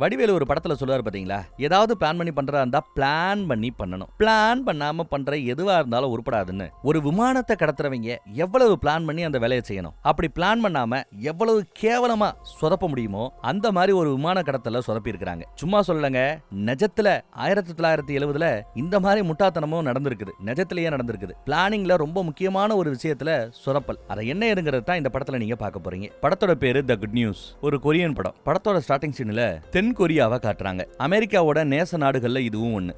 வடிவேலு ஒரு படத்துல சொல்லுவார் பாத்தீங்களா, ஏதாவது பிளான் பண்ணி பண்றதா இருந்தா பிளான் பண்ணி பண்ணணும், பிளான் பண்ணாம பண்ற எதுவா இருந்தாலும் உருப்படாதுன்னு. ஒரு விமானத்தை கடத்துறவங்க எவ்வளவு பிளான் பண்ணி அந்த வேலையை செய்யணும், அப்படி பிளான் பண்ணாம எவ்வளவு கேவலமா சொதப்ப முடியுமோ அந்த மாதிரி ஒரு விமான கடத்தல சொதப்பி இருக்கிறாங்க. சும்மா சொல்லலங்க, நிஜத்துல 1970ல இந்த மாதிரி முட்டாத்தனமும் நடந்திருக்குது, நிஜத்திலேயே நடந்திருக்குது. பிளானிங்ல ரொம்ப முக்கியமான ஒரு விஷயத்துல சொதப்பல், அதை என்ன எடுங்கிறது தான் இந்த படத்துல நீங்க பார்க்க போறீங்க. படத்தோட பேரு தி குட் நியூஸ், ஒரு கொரியன் படம். படத்தோட ஸ்டார்டிங் சீன்ல தென் கொரியாவை காட்டுறாங்க. அமெரிக்காவோட நேச நாடுகள்ல இதுவும் ஒண்ணு,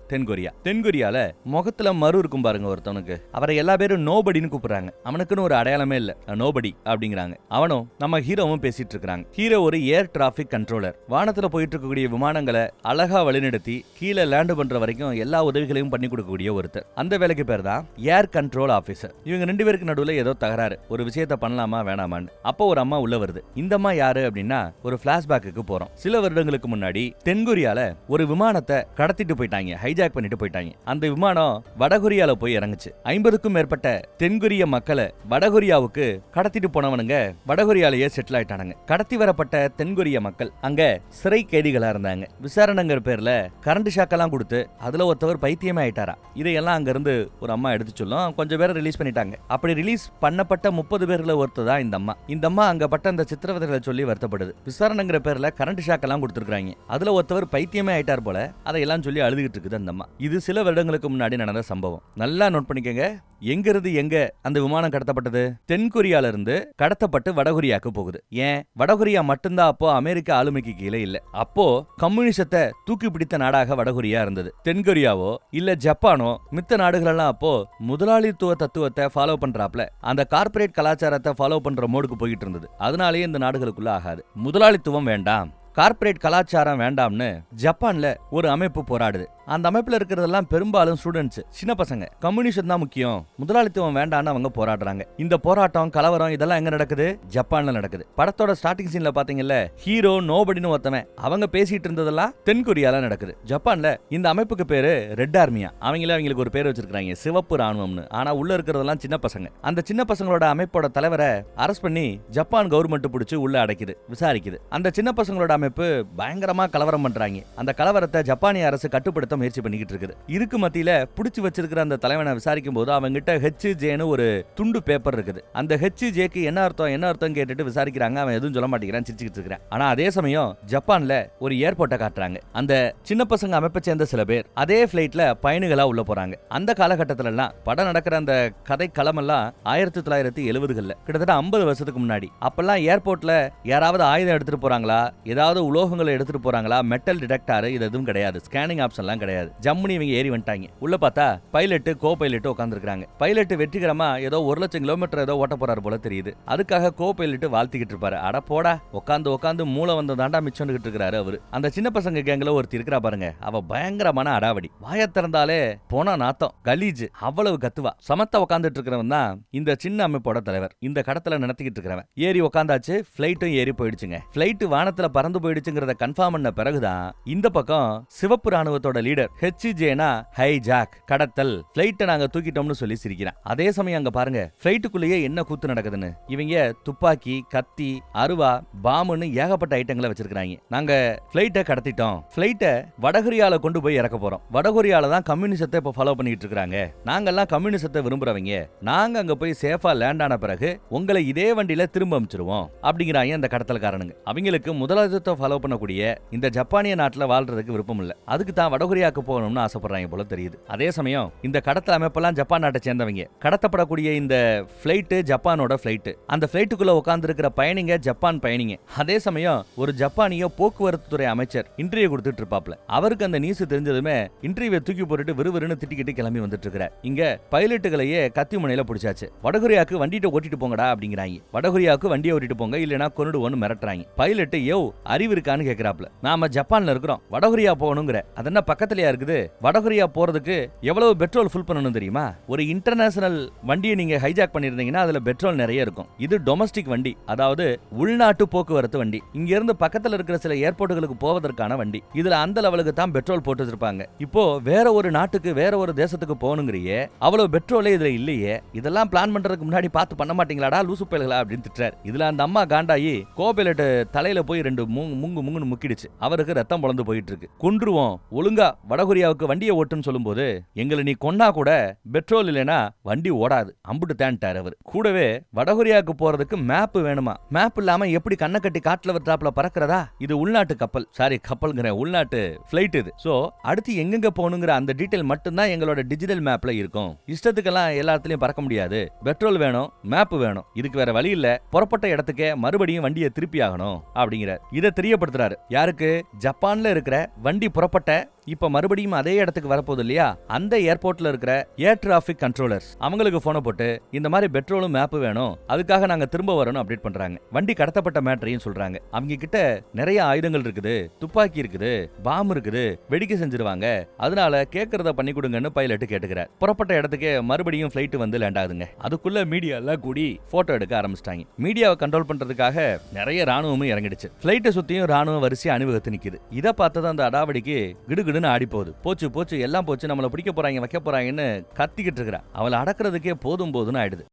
தென்கொரியால முகத்துல மறு இருக்கும் பாருங்க ஒருத்தனுக்கு, அவரை எல்லா பேரும் நோபடின்னு கூப்பிடுறாங்க. அவனுக்குன்னு ஒரு அடையாளமே இல்ல, நோபடி அப்படிங்கிறாங்க. அவனும் நம்ம ஹீரோவும் பேசிட்டு இருக்காங்க. ஹீரோ ஒரு ஏர் டிராபிக் கண்ட்ரோலர், வானத்துல போயிட்டு இருக்கக்கூடிய விமானங்களை அழகா வழிநடத்தி கீழே லேண்ட் பண்ற வரைக்கும் எல்லா உதவிகளையும் பண்ணி கொடுக்கக்கூடிய ஒருத்தர். அந்த வேலைக்கு பேர் தான் ஏர் கண்ட்ரோல் ஆபீசர். இவங்க ரெண்டு பேருக்கு நடுவுல ஏதோ தகராறு, ஒரு விஷயத்தை பண்ணலாமா வேணாமான்னு. அப்போ ஒரு அம்மா உள்ள வருது. இந்த அம்மா யாரு அப்படின்னா, ஒரு பிளாஷ்பேக்கு போறோம். சில வருடங்களுக்கு முன்னாடி தென்கொரியால ஒரு விமானத்தை கடத்திட்டு போயிட்டாங்க, ஹைஜாக் பண்ணிட்டு போயிட்டாங்க. அந்த விமானம் வடகொரியால போய் இறங்குச்சு. 50க்கும் மேற்பட்ட தென்கொரிய மக்களை வடகொரியாவுக்கு கடத்திட்டு போனவனுங்க வடகொரியாலேயே செட்டில் ஆயிட்டானுங்க. கடத்தி வரப்பட்ட தென்கொரிய மக்கள் அங்க சிறை கைதிகளா இருந்தாங்க. விசாரணைங்கிற பேர்ல கரண்ட் ஷாக்கெல்லாம் கொடுத்து அதுல ஒருத்தவர் பைத்தியமே ஆயிட்டாரா. இதையெல்லாம் அங்க இருந்து ஒரு அம்மா எடுத்து சொல்லும். கொஞ்சம் பேரை ரிலீஸ் பண்ணிட்டாங்க. அப்படி ரிலீஸ் பண்ணப்பட்ட 30 பேர்ல ஒருத்தர் தான் இந்த அம்மா. இந்த அம்மா அங்க பட்ட அந்த சித்திரவதைகளை சொல்லி வருத்தப்படுது. விசாரணைங்கிற பேர்ல கரண்ட் ஷாக் எல்லாம் கொடுத்துருக்காங்க. அதுல ஒருத்தவர் பைத்தியமே ஆயிட்டார் போல, அதையெல்லாம் சொல்லி அழுதுகிட்டு இருக்குது அந்த அம்மா. இது சில வருடங்களுக்கு முன்னாடி நடந்த சம்பவம். நல்லா நோட் பண்ணிக்கங்க. எங்க அந்த விமானம் கடத்தப்பட்டது? தென்கொரியால இருந்து கடத்தப்பட்டு வடகொரியாக்கு போகுது. ஏன் வடகொரியா மட்டும்தான் அப்போ அமெரிக்க ஆளுமைக்கு கீழே இல்ல. அப்போ கம்யூனிசத்தை தூக்கி பிடித்த நாடாக வடகொரியா இருந்தது. தென்கொரியாவோ இல்ல ஜப்பானோ மித்த நாடுகள் எல்லாம் அப்போ முதலாளித்துவ தத்துவத்தை ஃபாலோ பண்றாப்ல, அந்த கார்ப்பரேட் கலாச்சாரத்தை ஃபாலோ பண்ற மோடுக்கு போயிட்டு இருந்தது. அதனாலேயே இந்த நாடுகளுக்குள்ள ஆகாது. முதலாளித்துவம் வேண்டாம், கார்ப்பரேட் கலாச்சாரம் வேண்டாம்னு ஜப்பான்ல ஒரு அமைப்பு போராடுது. அந்த அமைப்புல இருக்கிறதெல்லாம் பெரும்பாலும் ஸ்டூடெண்ட்ஸ், சின்ன பசங்க. கம்யூனிஸ்ட் தான் முக்கியம், முதலாளித்துவம் வேண்டாம்னு அவங்க போராடுறாங்க. இந்த போராட்டம் கலவரம் இதெல்லாம் எங்க நடக்குது? ஜப்பான்ல நடக்குது. படத்தோட ஸ்டார்டிங் சீன்ல பாத்தீங்கல்ல, ஹீரோ நோபடின்னு ஒருத்தவன் அவங்க பேசிட்டு இருந்ததெல்லாம் தென்கொரியால நடக்குது. ஜப்பான்ல இந்த அமைப்புக்கு பேரு ரெட் ஆர்மியா. அவங்களுக்கு ஒரு பேர் வச்சிருக்காங்க, சிவப்பு ராணுவம்னு. ஆனா உள்ள இருக்கிறதெல்லாம் சின்ன பசங்க. அந்த சின்ன பசங்களோட அமைப்போட தலைவரை அரெஸ்ட் பண்ணி ஜப்பான் கவர்மெண்ட் பிடிச்சு உள்ள அடைக்குது, விசாரிக்குது. அந்த சின்ன பசங்களோட அமைப்பு பயங்கரமா கலவரம் பண்றாங்க. அந்த கலவரத்தை ஜப்பானிய அரசு கட்டுப்படுத்த முயற்சி பண்ணிக்கிட்டு இருக்குது. இருக்கு மத்தியில புடிச்சு வச்சிருக்கிற அந்த தலைவனை விசாரிக்கும் போது அவங்கிட்ட HJன்னு ஒரு துண்டு பேப்பர் இருக்குது. அந்த HJக்கு என்ன அர்த்தம் கேட்டுட்டு விசாரிக்கிறாங்க. அவன் எதுவும் சொல்ல மாட்டேங்கிறான், சிரிச்சுக்கிட்டு இருக்கிறான். ஆனா அதே சமயம் ஜப்பான்ல ஒரு ஏர்போர்ட்டை காட்டுறாங்க. அந்த சின்ன பசங்க அமைப்பை சேர்ந்த சில பேர் அதே பிளைட்ல பயணிகளா உள்ள போறாங்க. அந்த காலகட்டத்துல எல்லாம் படம் நடக்கிற அந்த கதை களமெல்லாம் 1970களில் கிட்டத்தட்ட 50 வருஷத்துக்கு முன்னாடி. அப்பெல்லாம் ஏர்போர்ட்ல யாராவது ஆயுதம் எடுத்துட்டு போறாங்களா, ஏதாவது உலோகங்களை எடுத்துட்டு போறாங்களா, மெட்டல் டிடெக்டர் இது எதுவும் கிடையாது, ஸ்கேனிங் ஆப்ஷன்லாம் கிடையாது. ஜம்முனி இவங்க ஏறி வந்துட்டாங்க. உள்ள பார்த்தா பைலட் கோ பைலட் உட்கார்ந்திருக்காங்க. பைலட் வெற்றிகரமா ஏதோ 1,00,000 கிலோமீட்டர் ஏதோ ஓட்ட போறாரு போல தெரியுது. அதுக்காக கோ பைலட் வாழ்த்திக்கிட்டு இருப்பாரு. அட போடா, உட்காந்து மூளை வந்து தாண்டா மிச்சம்னு இருக்காரு அவரு. அந்த சின்ன பசங்க கேங்ல ஒருத்தி இருக்கிறா பாருங்க, அவ பயங்கரமான அடாவடி. வாய திறந்தாலே போனா நாத்தம், கலீஜ், அவ்வளவு கத்துவா. சமத்தா உட்காந்துட்டு இருக்கிறவன் தான் இந்த சின்ன அமைப்போட தலைவர். இந்த கடத்தல நடத்திக்கிட்டு இருக்கிறவன் ஏறி உட்காந்தாச்சு. பிளைட்டும் ஏறி போயிடுச்சுங்க. பிளைட் வானத்துல பறந்து போயிடுச்சுங்கிறத கன்ஃபார்ம் பண்ண பிறகுதான் இந்த பக்கம் சிவப்பு ராணுவத்தோட லீடர் HJனா ஹைஜாக், கடத்தல், பிளைட்டை நாங்க தூக்கிட்டோம்னு சொல்லி சிரிக்கிறான். அதே சமயம் அங்க பாருங்க, பிளைட்டுக்குள்ளேயே என்ன கூத்து நடக்குதுன்னு. இவங்க துப்பாக்கி, கத்தி, அருவா, பாம்புன்னு ஏகப்பட்ட ஐட்டங்களை வச்சிருக்காங்க. நாங்க பிளைட்டை கடத்திட்டோம், பிளைட்டை வடகொரியால கொண்டு போய் இறக்க போறோம். வடகொரியால தான் கம்யூனிசத்தை இப்ப ஃபாலோ பண்ணிட்டு இருக்காங்க. நாங்கெல்லாம் கம்யூனிசத்தை விரும்புறவங்க. நாங்க அங்க போய் சேஃபா லேண்ட் ஆன பிறகு உங்களை இதே வண்டியில திரும்ப அனுப்பிச்சிருவோம் அப்படிங்கிறாங்க அந்த கடத்தல்காரனுங்க. அவங்களுக்கு முதலாளித்துவத்தை ஃபாலோ பண்ணக்கூடிய இந்த ஜப்பானிய நாட்டுல வாழ்றதுக்கு விருப்பம் இல்ல. அதுக்கு தான் வடகொரியாவுக்கு போகணும்னு ஆசைப்படுறாங்க போல தெரியுது. அதே சமயம் இந்த கடத்தல் அமைப்பெல்லாம் ஜப்பான் நாட்டை சேர்ந்தவங்க. கடத்தப்படக்கூடிய இந்த பிளைட் ஜப்பானோட பிளைட். அந்த பிளைட்டுக்குள்ள உட்கார்ந்து இருக்கிற பயணிங்க ஜப்பான் பயணிங்க. அதே சமயம் ஒரு ஜப்பானிய போக்குவரத்து துறை அமைச்சர் இன்டர்வியூ கொடுத்துட்டு இருப்பாப்ல. அவருக்கு அந்த நியூஸ் தெரிஞ்சதுமே இன்டர்வியூ தூக்கி போட்டுட்டு விறுவிறுன்னு திட்டிக்கிட்டு கிளம்பி வந்துட்டு இருக்கிறார். இங்க பைலட்டுகளையே கத்தி முனையில பிடிச்சாச்சு. வடகொரியாவுக்கு வண்டியை ஓட்டிட்டு போங்கடா அப்படிங்கிறாங்க. வடகொரியாவுக்கு வண்டியை ஓட்டிட்டு போங்க, இல்லைன்னா கொன்னுடுவோன்னு மிரட்டுறாங்க. பைலட் யோ அறிவு இருக்கான்னு கேட்கிறாப்ல. நாம ஜப்பான்ல இருக்கிறோம், வடகொரியா போகணுங்கிற, அதென்ன பக்கத்துலயா இருக்குது? வடகொரியா போறதுக்கு எவ்வளவு பெட்ரோல் ஃபுல் பண்ணணும் தெரியுமா? ஒரு இன்டர்நேஷனல் வண்டியை நீங்க ஹைஜாக் பண்ணிருந்தீங்கன்னா அதுல பெட்ரோல் நிறைய இருக்கும். இது டொமஸ்டிக் வண்டி, அதாவது உள்நாட்டு போக்குவரத்து வண்டி. இங்க இருந்து பக்கத்துல இருக்கிற சில ஏர்போர்ட்டுகளுக்கு போவதற்கான வண்டி. இதுல அந்த லெவலுக்கு தான் பெட்ரோல் போட்டு வச்சிருப்பாங்க. இப்போ வேற ஒரு நாட்டுக்கு, வேற ஒரு தேசத்துக்கு போகணுங்கிறியே, அவ்வளவு பெட்ரோலே இதுல இல்லையே. இதெல்லாம் பிளான் பண்றதுக்கு முன்னாடி பார்த்து பண்ண மாட்டீங்களாடா லூசு பயல்களா அப்படின்னு திட்டுறாரு. இதுல அந்த அம்மா காண்டாயி கோபைலட் தலையில போய் 2 முங்குன்னு முக்கிடுச்சு. அவருக்கு ரத்தம் பொளந்து போயிட்டு இருக்கு. கொன்றுவோம், ஒழுங்கா வடகொரியாவுக்கு வண்டியை ஓட்டுன்னு சொல்லும்போது, எங்களை நீ கொன்னா கூட பெட்ரோல் இல்லைன்னா வண்டி ஓடாது, அம்புட்டு தேன்ட்டார் அவர். கூடவே வடகொரியாவுக்கு போறதுக்கு மேப் வேணுமா, மேப் இல்லாம எப்படி கண்ணை கட்டி காட்டுல வட்டாப்ல பறக்கிறதா, இது உள்நாட்டு கப்பல், சாரி கப்பல்ங்கிற உள்நாட்டு பிளைட் இது. சோ அடுத்து எங்கெங்க போகணுங்கிற அந்த டீடைல் மட்டும்தான் எங்களோட டிஜிட்டல் மேப்ல இருக்கும். இஷ்டத்துக்கெல்லாம் எல்லா இடத்துலயும் பறக்க முடியாது, பெட்ரோல் வேணும், மேப் வேணும், இதுக்கு வேற வழி இல்ல, புறப்பட்ட இடத்துக்கே மறுபடியும் வண்டியை திருப்பி ஆகணும் அப்படிங்கிறார். இதை தெரியப்படுத்துறாரு யாருக்கு, ஜப்பான்ல இருக்கிற வண்டி புறப்பட்ட இப்ப மறுபடியும் அதே இடத்துக்கு வரப்போகுது இல்லையா, அந்த ஏர்போர்ட்ல இருக்கிற ஏர் டிராபிக் கண்ட்ரோலர்ஸ் அவங்களுக்கு போனை போட்டு இந்த மாதிரி பெட்ரோலும் மேப் வேணும், அதுக்காக நாங்க திரும்ப வரணும் அப்டேட் பண்றாங்க. வண்டி கடத்தப்பட்ட மேட்டரையும் சொல்றாங்க. அவங்க கிட்ட நிறைய ஆயுதங்கள் இருக்குது, துப்பாக்கி இருக்குது, பாம் இருக்குது, வெடிக்க செஞ்சிருவாங்க, அதனால கேட்கறத பண்ணி கொடுங்கன்னு பைலட் கேட்டுக்கிறார். புறப்பட்ட இடத்துக்கு மறுபடியும் பிளைட் வந்து லேண்ட் ஆகுதுங்க. அதுக்குள்ள மீடியா எல்லாம் கூடி போட்டோ எடுக்க ஆரம்பிச்சிட்டாங்க. மீடியாவை கண்ட்ரோல் பண்றதுக்காக நிறைய ராணுவமும் இறங்கிடுச்சு. பிளைட்டை சுத்தியும் ராணுவம் வரிசை அணிவகுத்து நிக்குது. இதை பார்த்தது அந்த அடாவடிக்கு கிடு ஆடி போச்சு போச்சு எல்லாம் போச்சு, நம்மள பிடிக்க போறாங்க வைக்க போறாங்கன்னு கத்திக்கிட்டு இருக்கிறா. அவளை அடக்கிறதுக்கே போதும்னு ஆயிடுது.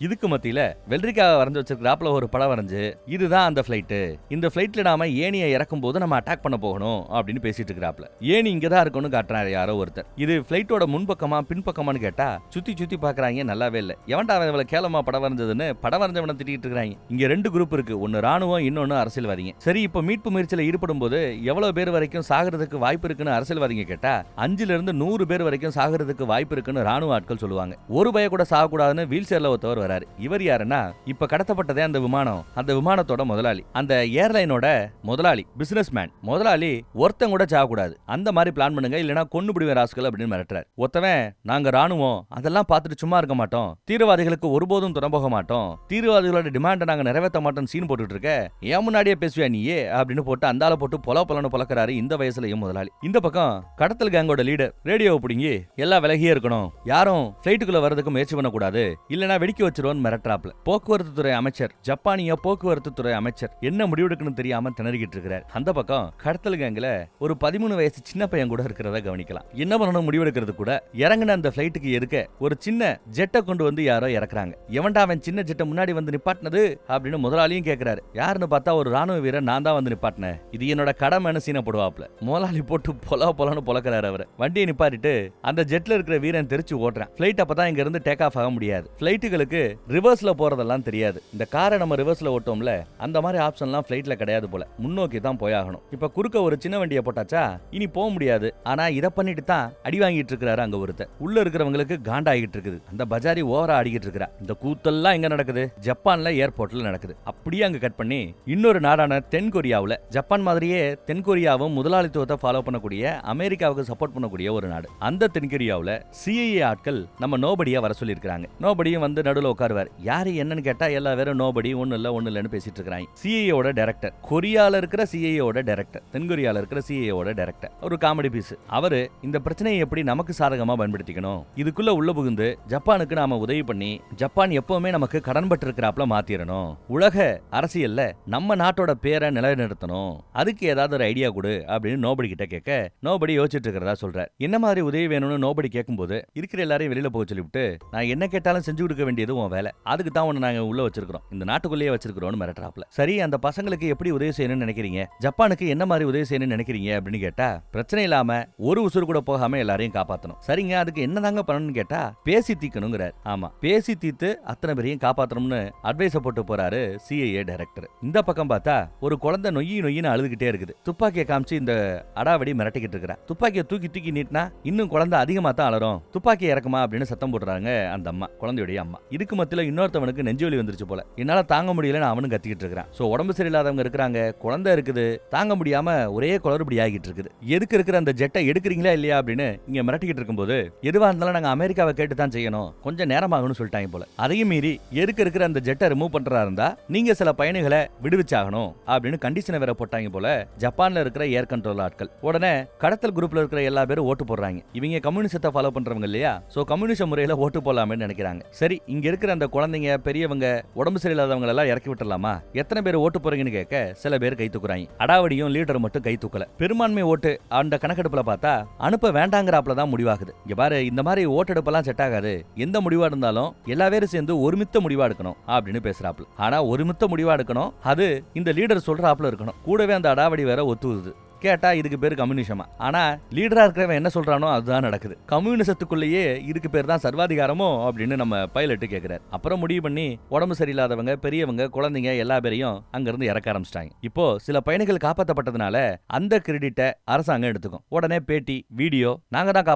இதுக்கு மத்தியில வெள்ளரிக்காக வரைஞ்சு வச்சிருக்கிறாப்ல ஒரு படம் வரைஞ்சு, இதுதான் அந்த பிளைட், இந்த பிளைட்ல நாம ஏணியை இறக்கும் போது நம்ம அட்டாக் பண்ண போகணும் அப்படின்னு பேசிட்டு இருக்கிறாப்ல. ஏணி இங்கதான் இருக்கும்னு காட்டுறாரு யாரோ ஒருத்தர். இது பிளைட்டோட முன்பக்கமா பின்பக்கமான்னு கேட்டா சுத்தி பாக்குறாங்க, நல்லாவே இல்ல. எவன்டா அவன் கேளமா படம் வரைஞ்சதுன்னு படம் வரைஞ்சவன திட்டிட்டு இருக்காங்க. இங்க ரெண்டு குரூப் இருக்கு, ஒன்னு ராணுவம், இன்னொன்னு அரசியல்வாதிங்க. சரி, இப்ப மீட்பு முயற்சியில ஈடுபடும் போது எவ்வளவு பேர் வரைக்கும் சாகிறதுக்கு வாய்ப்பு இருக்குன்னு அரசியல்வாதிங்க கேட்டா 5ல இருந்து 100 பேர் வரைக்கும் சாகிறதுக்கு வாய்ப்பு இருக்குன்னு ராணுவ ஆட்கள் சொல்லுவாங்க. ஒரு பய கூட சாகக்கூடாதுன்னு வீல் சேர்ல ஒருத்தவர் வராரு. இவர் யாருன்னா, இப்ப கடத்தப்பட்டதே அந்த விமானம், அந்த விமானத்தோட முதலாளி, அந்த ஏர்லைனோட முதலாளி, பிசினஸ் மேன். முதலாளி ஒருத்தன் கூட சாகக்கூடாது, அந்த மாதிரி பிளான் பண்ணுங்க, இல்லனா கொன்னு பிடிவேன் ராஸ்கல் அப்படின்னு மிரட்டுறாரு. ஒருத்தவன், நாங்க ராணுவம், அதெல்லாம் பார்த்துட்டு சும்மா இருக்க மாட்டோம், தீவிரவாதிகளுக்கு ஒருபோதும் துணை போக மாட்டோம், தீவிரவாதிகளோட டிமாண்டை நாங்க நிறைவேற்ற மாட்டோம் சீன் போட்டுட்டு இருக்க, ஏன் முன்னாடியே பேசுவியா நீயே அப்படின்னு போட்டு அந்தால போட்டு பொலன்னு பொலக்கிறாரு இந்த வயசுலயும் முதலாளி. இந்த பக்கம் கடத்தல் கேங்கோட லீடர் ரேடியோவை பிடிங்கி எல்லாம் விலகியே இருக்கணும், யாரும் பிளைட்டுக்குள்ள வரதுக்கு முயற்சி பண்ணக்கூடாது, இல்லனா வெடிக்க வச்சிருவோம் மிரட்டறாப்ல. போக்குவரத்து துறை அமைச்சர், ஜப்பானிய போக்குவரத்து துறை அமைச்சர் என்ன முடிவெடுக்கணும் தெரியாம திணறிக்கிட்டு இருக்கிறார். அந்த பக்கம் கடத்தல் கேங்ல ஒரு 13 வயசு சின்ன பையன் கூட இருக்கிறத கவனிக்கலாம். என்ன பண்ணணும் முடிவெடுக்கிறது கூட இறங்கின அந்த பிளைட்டுக்கு எதுக்க ஒரு சின்ன ஜெட்டை கொண்டு வந்து யாரோ இறக்குறாங்க. எவன்டா அவன் சின்ன ஜெட்டை முன்னாடி வந்து நிப்பாட்டினது அப்படின்னு முதலாளியும் கேட்கிறாரு. யாருன்னு பார்த்தா ஒரு ராணுவ வீரர், நான் தான் வந்து நிப்பாட்டினேன், இது என்னோட கடமைன்னு சீனை போடுவாப்ல. முதலாளி போட்டு பொலன்னு பொலக்கிறாரு அவர். வண்டியை நிப்பாட்டிட்டு அந்த ஜெட்ல இருக்கிற வீரன் தெரிச்சு ஓட்டுறான். பிளைட் அப்பதான் இங்க இருந்து டேக் ஆஃப் ஆக முடியாது. பிளைட்டுகளுக்கு ரிவர்ஸ்ல போறதெல்லாம் தெரியாது. இந்த காரை நம்ம ரிவர்ஸ்ல ஓட்டோம்ல, அந்த மாதிரி ஆப்ஷன்லாம் ஃபிளைட்ல கிடையாது போல, முன்னோக்கி தான் போயாகணும். இப்ப குறுக்க ஒரு சின்ன வண்டியை போட்டாச்சா இனி போக முடியாது. ஆனா இத பண்ணிட்டு தான் அடி வாங்கிட்டு இருக்காரு அங்க ஒருத்தர். உள்ள இருக்கிறவங்களுக்கு காண்டாகிட்டு இருக்குது. அந்த பஜாரி ஓவரா ஆடிக்கிட்டு இருக்கா. இந்த கூத்தெல்லாம் எங்க நடக்குது, ஜப்பான்ல ஏர்போர்ட்ல நடக்குது. அப்படியே அங்க கட் பண்ணி இன்னொரு நாடான தென்கொரியாவுல, ஜப்பான் மாதிரியே தென்கொரியாவும் முதலாளித்துவத்தை ஃபாலோ பண்ணக்கூடிய, அமெரிக்காவுக்கு சப்போர்ட் பண்ணக்கூடிய ஒரு நாடு. அந்த தென்கொரியாவுல சிஐஏ ஆட்கள் நம்ம நோபடியா வர சொல்லி இருக்காங்க. நோபடியும் வந்து நடுவில் உட்காருவார். யாரு என்னன்னு கேட்டா எல்லா பேரும் நோபடி, ஒண்ணு இல்லன்னு பேசிட்டு இருக்காங்க. சிஐஏவோட டைரக்டர், கொரியால இருக்கிற சிஐஏவோட டைரக்டர், தென்கொரியால இருக்கிற சிஐஏவோட டைரக்டர், ஒரு காமெடி பீஸ். அவரு இந்த பிரச்சனையை எப்படி நமக்கு சாதகமா பயன்படுத்திக்கணும், இதுக்குள்ள உள்ள புகுந்து ஜப்பானுக்கு நாம உதவி பண்ணி ஜப்பான் எப்பவுமே நமக்கு கடன்பட்டு இருக்கிறாப்ல மாத்திரணும், உலக அரசியல்ல நம்ம நாட்டோட பேரை நிலைநிறுத்தணும், அதுக்கு ஏதாவது ஒரு ஐடியா கொடு அப்படின்னு நோபடி கிட்ட கேட்க, நோபடி யோசிச்சுட்டு இருக்கிறதா சொல்றார். என்ன மாதிரி உதவி வேணும்னு நோபடி கேட்கும்போது, இருக்கிற எல்லாரையும் வெளியில போக சொல்லிவிட்டு, நான் என்ன கேட்டாலும் செஞ்சு கொடுக்க வேண்டியது உன் வேலை, அதுக்கு தான் உன்னை நாங்க உள்ள வச்சிருக்கிறோம், இந்த நாட்டுக்குள்ளேயே வச்சிருக்கிறோம்னு மிரட்டுறாப்ல. சரி, அந்த பசங்களுக்கு எப்படி உதவி செய்யணும்னு நினைக்கிறீங்க, ஜப்பானுக்கு என்ன மாதிரி உதவி செய்யணும்னு நினைக்கிறீங்க அப்படின்னு கேட்டா, பிரச்சனை இல்லாம ஒரு உசுறு கூட போகாம எல்லாரையும் காப்பாற்றணும். சரிங்க, அதுக்கு என்னதாங்க பண்ணணும்னு கேட்டா, பேசி தீக்கணுங்கிறார். ஆமா, பேசி தீர்த்து அத்தனை பேரையும் காப்பாற்றணும்னு அட்வைஸ் போட்டு போறாரு சிஐஏ டைரக்டர். இந்த பக்கம் பார்த்தா ஒரு குழந்தை நொய்யின்னு அழுதுகிட்டே இருக்குது. துப்பாக்கியை காமிச்சு இந்த அடாவடி மிரட்டிக்கிட்டு இருக்கிறா. துப்பாக்கியை தூக்கி நீட்டினா இன்னும் குழந்தை அதிகமா தான் அலறும், துப்பாக்கியை இறக்குமா அப்படின்னு சத்தம் போடுறாங்க அந்த அம்மா, குழந்தையுடைய அம்மா. இதுக்கு மத்தியில இன்னொருத்தவனுக்கு நெஞ்சு வலி வந்துருச்சு போல, என்னால தாங்க முடியலன்னு அவனும் கத்திக்கிட்டு இருக்கிறான். சோ உடம்பு சரியில்லாதவங்க இருக்கிறாங்க, குழந்தை இருக்குது, தாங்க முடியாம ஒரே குளறுபடி ஆகிட்டு இருக்குது. எதுக்கு இருக்கிற அந்த ஜெட்டை எடுக்கிறீங்களா இல்லையா அப்படின்னு இங்க மிரட்டிக்கிட்டு இருக்கும்போது, எதுவா இருந்தாலும் நாங்க அமெரிக்காவை கேட்டு தான் செய்யணும், கொஞ்சம் நேரமாகணும்னு சொல்லிட்டாங்க போல. அதையும் மீறி எதுக்கு இருக்கிற அந்த ஜெட்டை ரிமூவ் பண்றதா இருந்தா நீங்க சில பயணிகளை விடுவிச்சாகணும் அப்படின்னு கண்டிஷனை வேற போட்டாங்க போல ஜப்பான்ல இருக்கிற ஏர் கண்ட்ரோல் ஆட்கள். உடனே கடத்தல் குரூப்ல இருக்கிற எல்லா பேரும் ஓட்டு போடுறாங்க. இவங்க கம்யூனிசத்தை ஃபாலோ பண்றவங்க இல்லையா, சோ கம்யூனிச முறையில ஓட்டு போடலாம்னு நினைக்கிறாங்க. சரி, இங்க இருக்கிற இருக்கிற அந்த குழந்தைங்க பெரியவங்க உடம்பு சரியில்லாதவங்க எல்லாம் இறக்கி விட்டுலாமா, எத்தனை பேர் ஓட்டு போறீங்கன்னு கேட்க சில பேர் கை தூக்குறாங்க. அடாவடியும் லீடர் மட்டும் கை தூக்கல. பெரும்பான்மை ஓட்டு அந்த கணக்கெடுப்புல பார்த்தா அனுப்ப வேண்டாங்கிறாப்ல தான் முடிவாகுது. இங்க பாரு, இந்த மாதிரி ஓட்டெடுப்பெல்லாம் செட் ஆகாது, எந்த முடிவா இருந்தாலும் எல்லா பேரும் சேர்ந்து ஒருமித்த முடிவா எடுக்கணும் அப்படின்னு பேசுறாப்ல. ஆனா ஒருமித்த முடிவா எடுக்கணும், அது இந்த லீடர் சொல்றாப்ல இருக்கணும். கூடவே அந்த அடாவடி வேற ஒத்துவுது. கேட்டா இதுக்கு பேரு கம்யூனிசமா. ஆனா லீடரா இருக்கிறவன் என்ன சொல்றானோ அதுதான் நடக்குது. கம்யூனிசத்துக்குள்ளேயே இதுக்கு பேர் தான் சர்வாதிகாரமோ அப்படின்னு நம்ம பைலட் கேக்குறாரு. அப்புறம் முடிவு பண்ணி உடம்பு சரியில்லாதவங்க பெரியவங்க குழந்தைங்க எல்லா பேரையும் அங்கிருந்து இறக்க ஆரம்பிச்சிட்டாங்க. இப்போ சில பயணிகள் காப்பாற்றப்பட்டதுனால அந்த கிரெடிட்டை அரசாங்கம் எடுத்துக்கும். உடனே பேட்டி வீடியோ, நாங்க தான்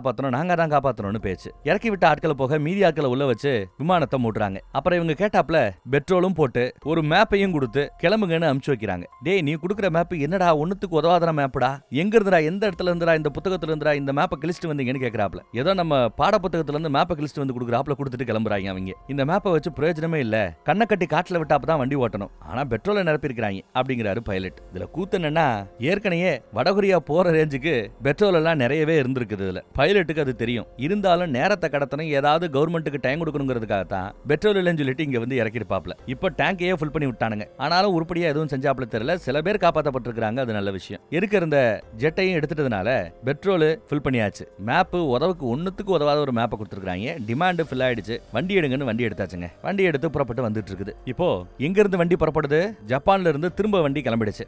காப்பாற்றணும்னு பேச்சு. இறக்கி விட்ட ஆட்களை போக மீதி ஆட்களை உள்ள வச்சு விமானத்தை மூட்டுறாங்க. அப்புறம் இவங்க கேட்டாப்ல பெட்ரோலும் போட்டு ஒரு மேப்பையும் கொடுத்து கிளம்புங்கன்னு அனுப்பிச்சு வைக்கிறாங்க. டேய், நீ கொடுக்குற மேப் என்னடா ஒண்ணுத்துக்கு உதவாத மேப், எங்க இருந்துடா, எந்த இடத்துல இருந்துடா, இந்த புத்தகத்துல இருந்துடா இந்த மேப்பை கிழிச்சிட்டு வந்தீங்கன்னு கேக்குறாப்ல. ஏதோ நம்ம பாட புத்தகத்துல இருந்து மேப்பை கிழிச்சிட்டு வந்து கொடுக்குறாப்ல கொடுத்துட்டு கிளம்புறாங்க அவங்க. இந்த மேப்பை வச்சு பிரயோஜனமே இல்ல, கண்ணை கட்டி காட்டுல விட்டாப்பதான் வண்டி ஓட்டணும், ஆனா பெட்ரோலை நிரப்பி இருக்கிறாங்க அப்படிங்கிறாரு பைலட். இதுல கூத்து என்னன்னா, ஏற்கனவே வடகொரியா போற ரேஞ்சுக்கு பெட்ரோல் எல்லாம் நிறையவே இருந்திருக்குது. இதுல பைலட்டுக்கு அது தெரியும். இருந்தாலும் நேரத்தை கடத்தணும், ஏதாவது கவர்மெண்ட்டுக்கு டைம் கொடுக்கணுங்கிறதுக்காக தான் பெட்ரோல் இல்லைன்னு சொல்லிட்டு இங்க வந்து இறக்கிருப்பாப்ல. இப்போ டேங்கையே ஃபுல் பண்ணி விட்டானுங்க. ஆனாலும் உருப்படியா எதுவும் செஞ்சாப்ல தெரியல. சில பேர் காப்பாற்றப்பட்டிருக்காங்க, அது நல்ல விஷயம். இருக்கிற இந்த ஜெட்டையும் எடுத்துட்டதுனால பெட்ரோல் ஃபில் பண்ணியாச்சு. மேப் உதவுக்கு ஒண்ணுத்துக்கு உதவாத ஒரு மேப்பை கொடுத்துருக்காங்க. டிமாண்ட் ஃபில் ஆயிடுச்சு. வண்டி எடுங்கன்னு வண்டி எடுத்தாச்சுங்க. வண்டி எடுத்து புறப்பட்டு வந்துட்டு இருக்குது. இப்போ எங்க இருந்து வண்டி புறப்படுது? ஜப்பான்ல இருந்து திரும்ப வண்டி கிளம்பிடுச்சு.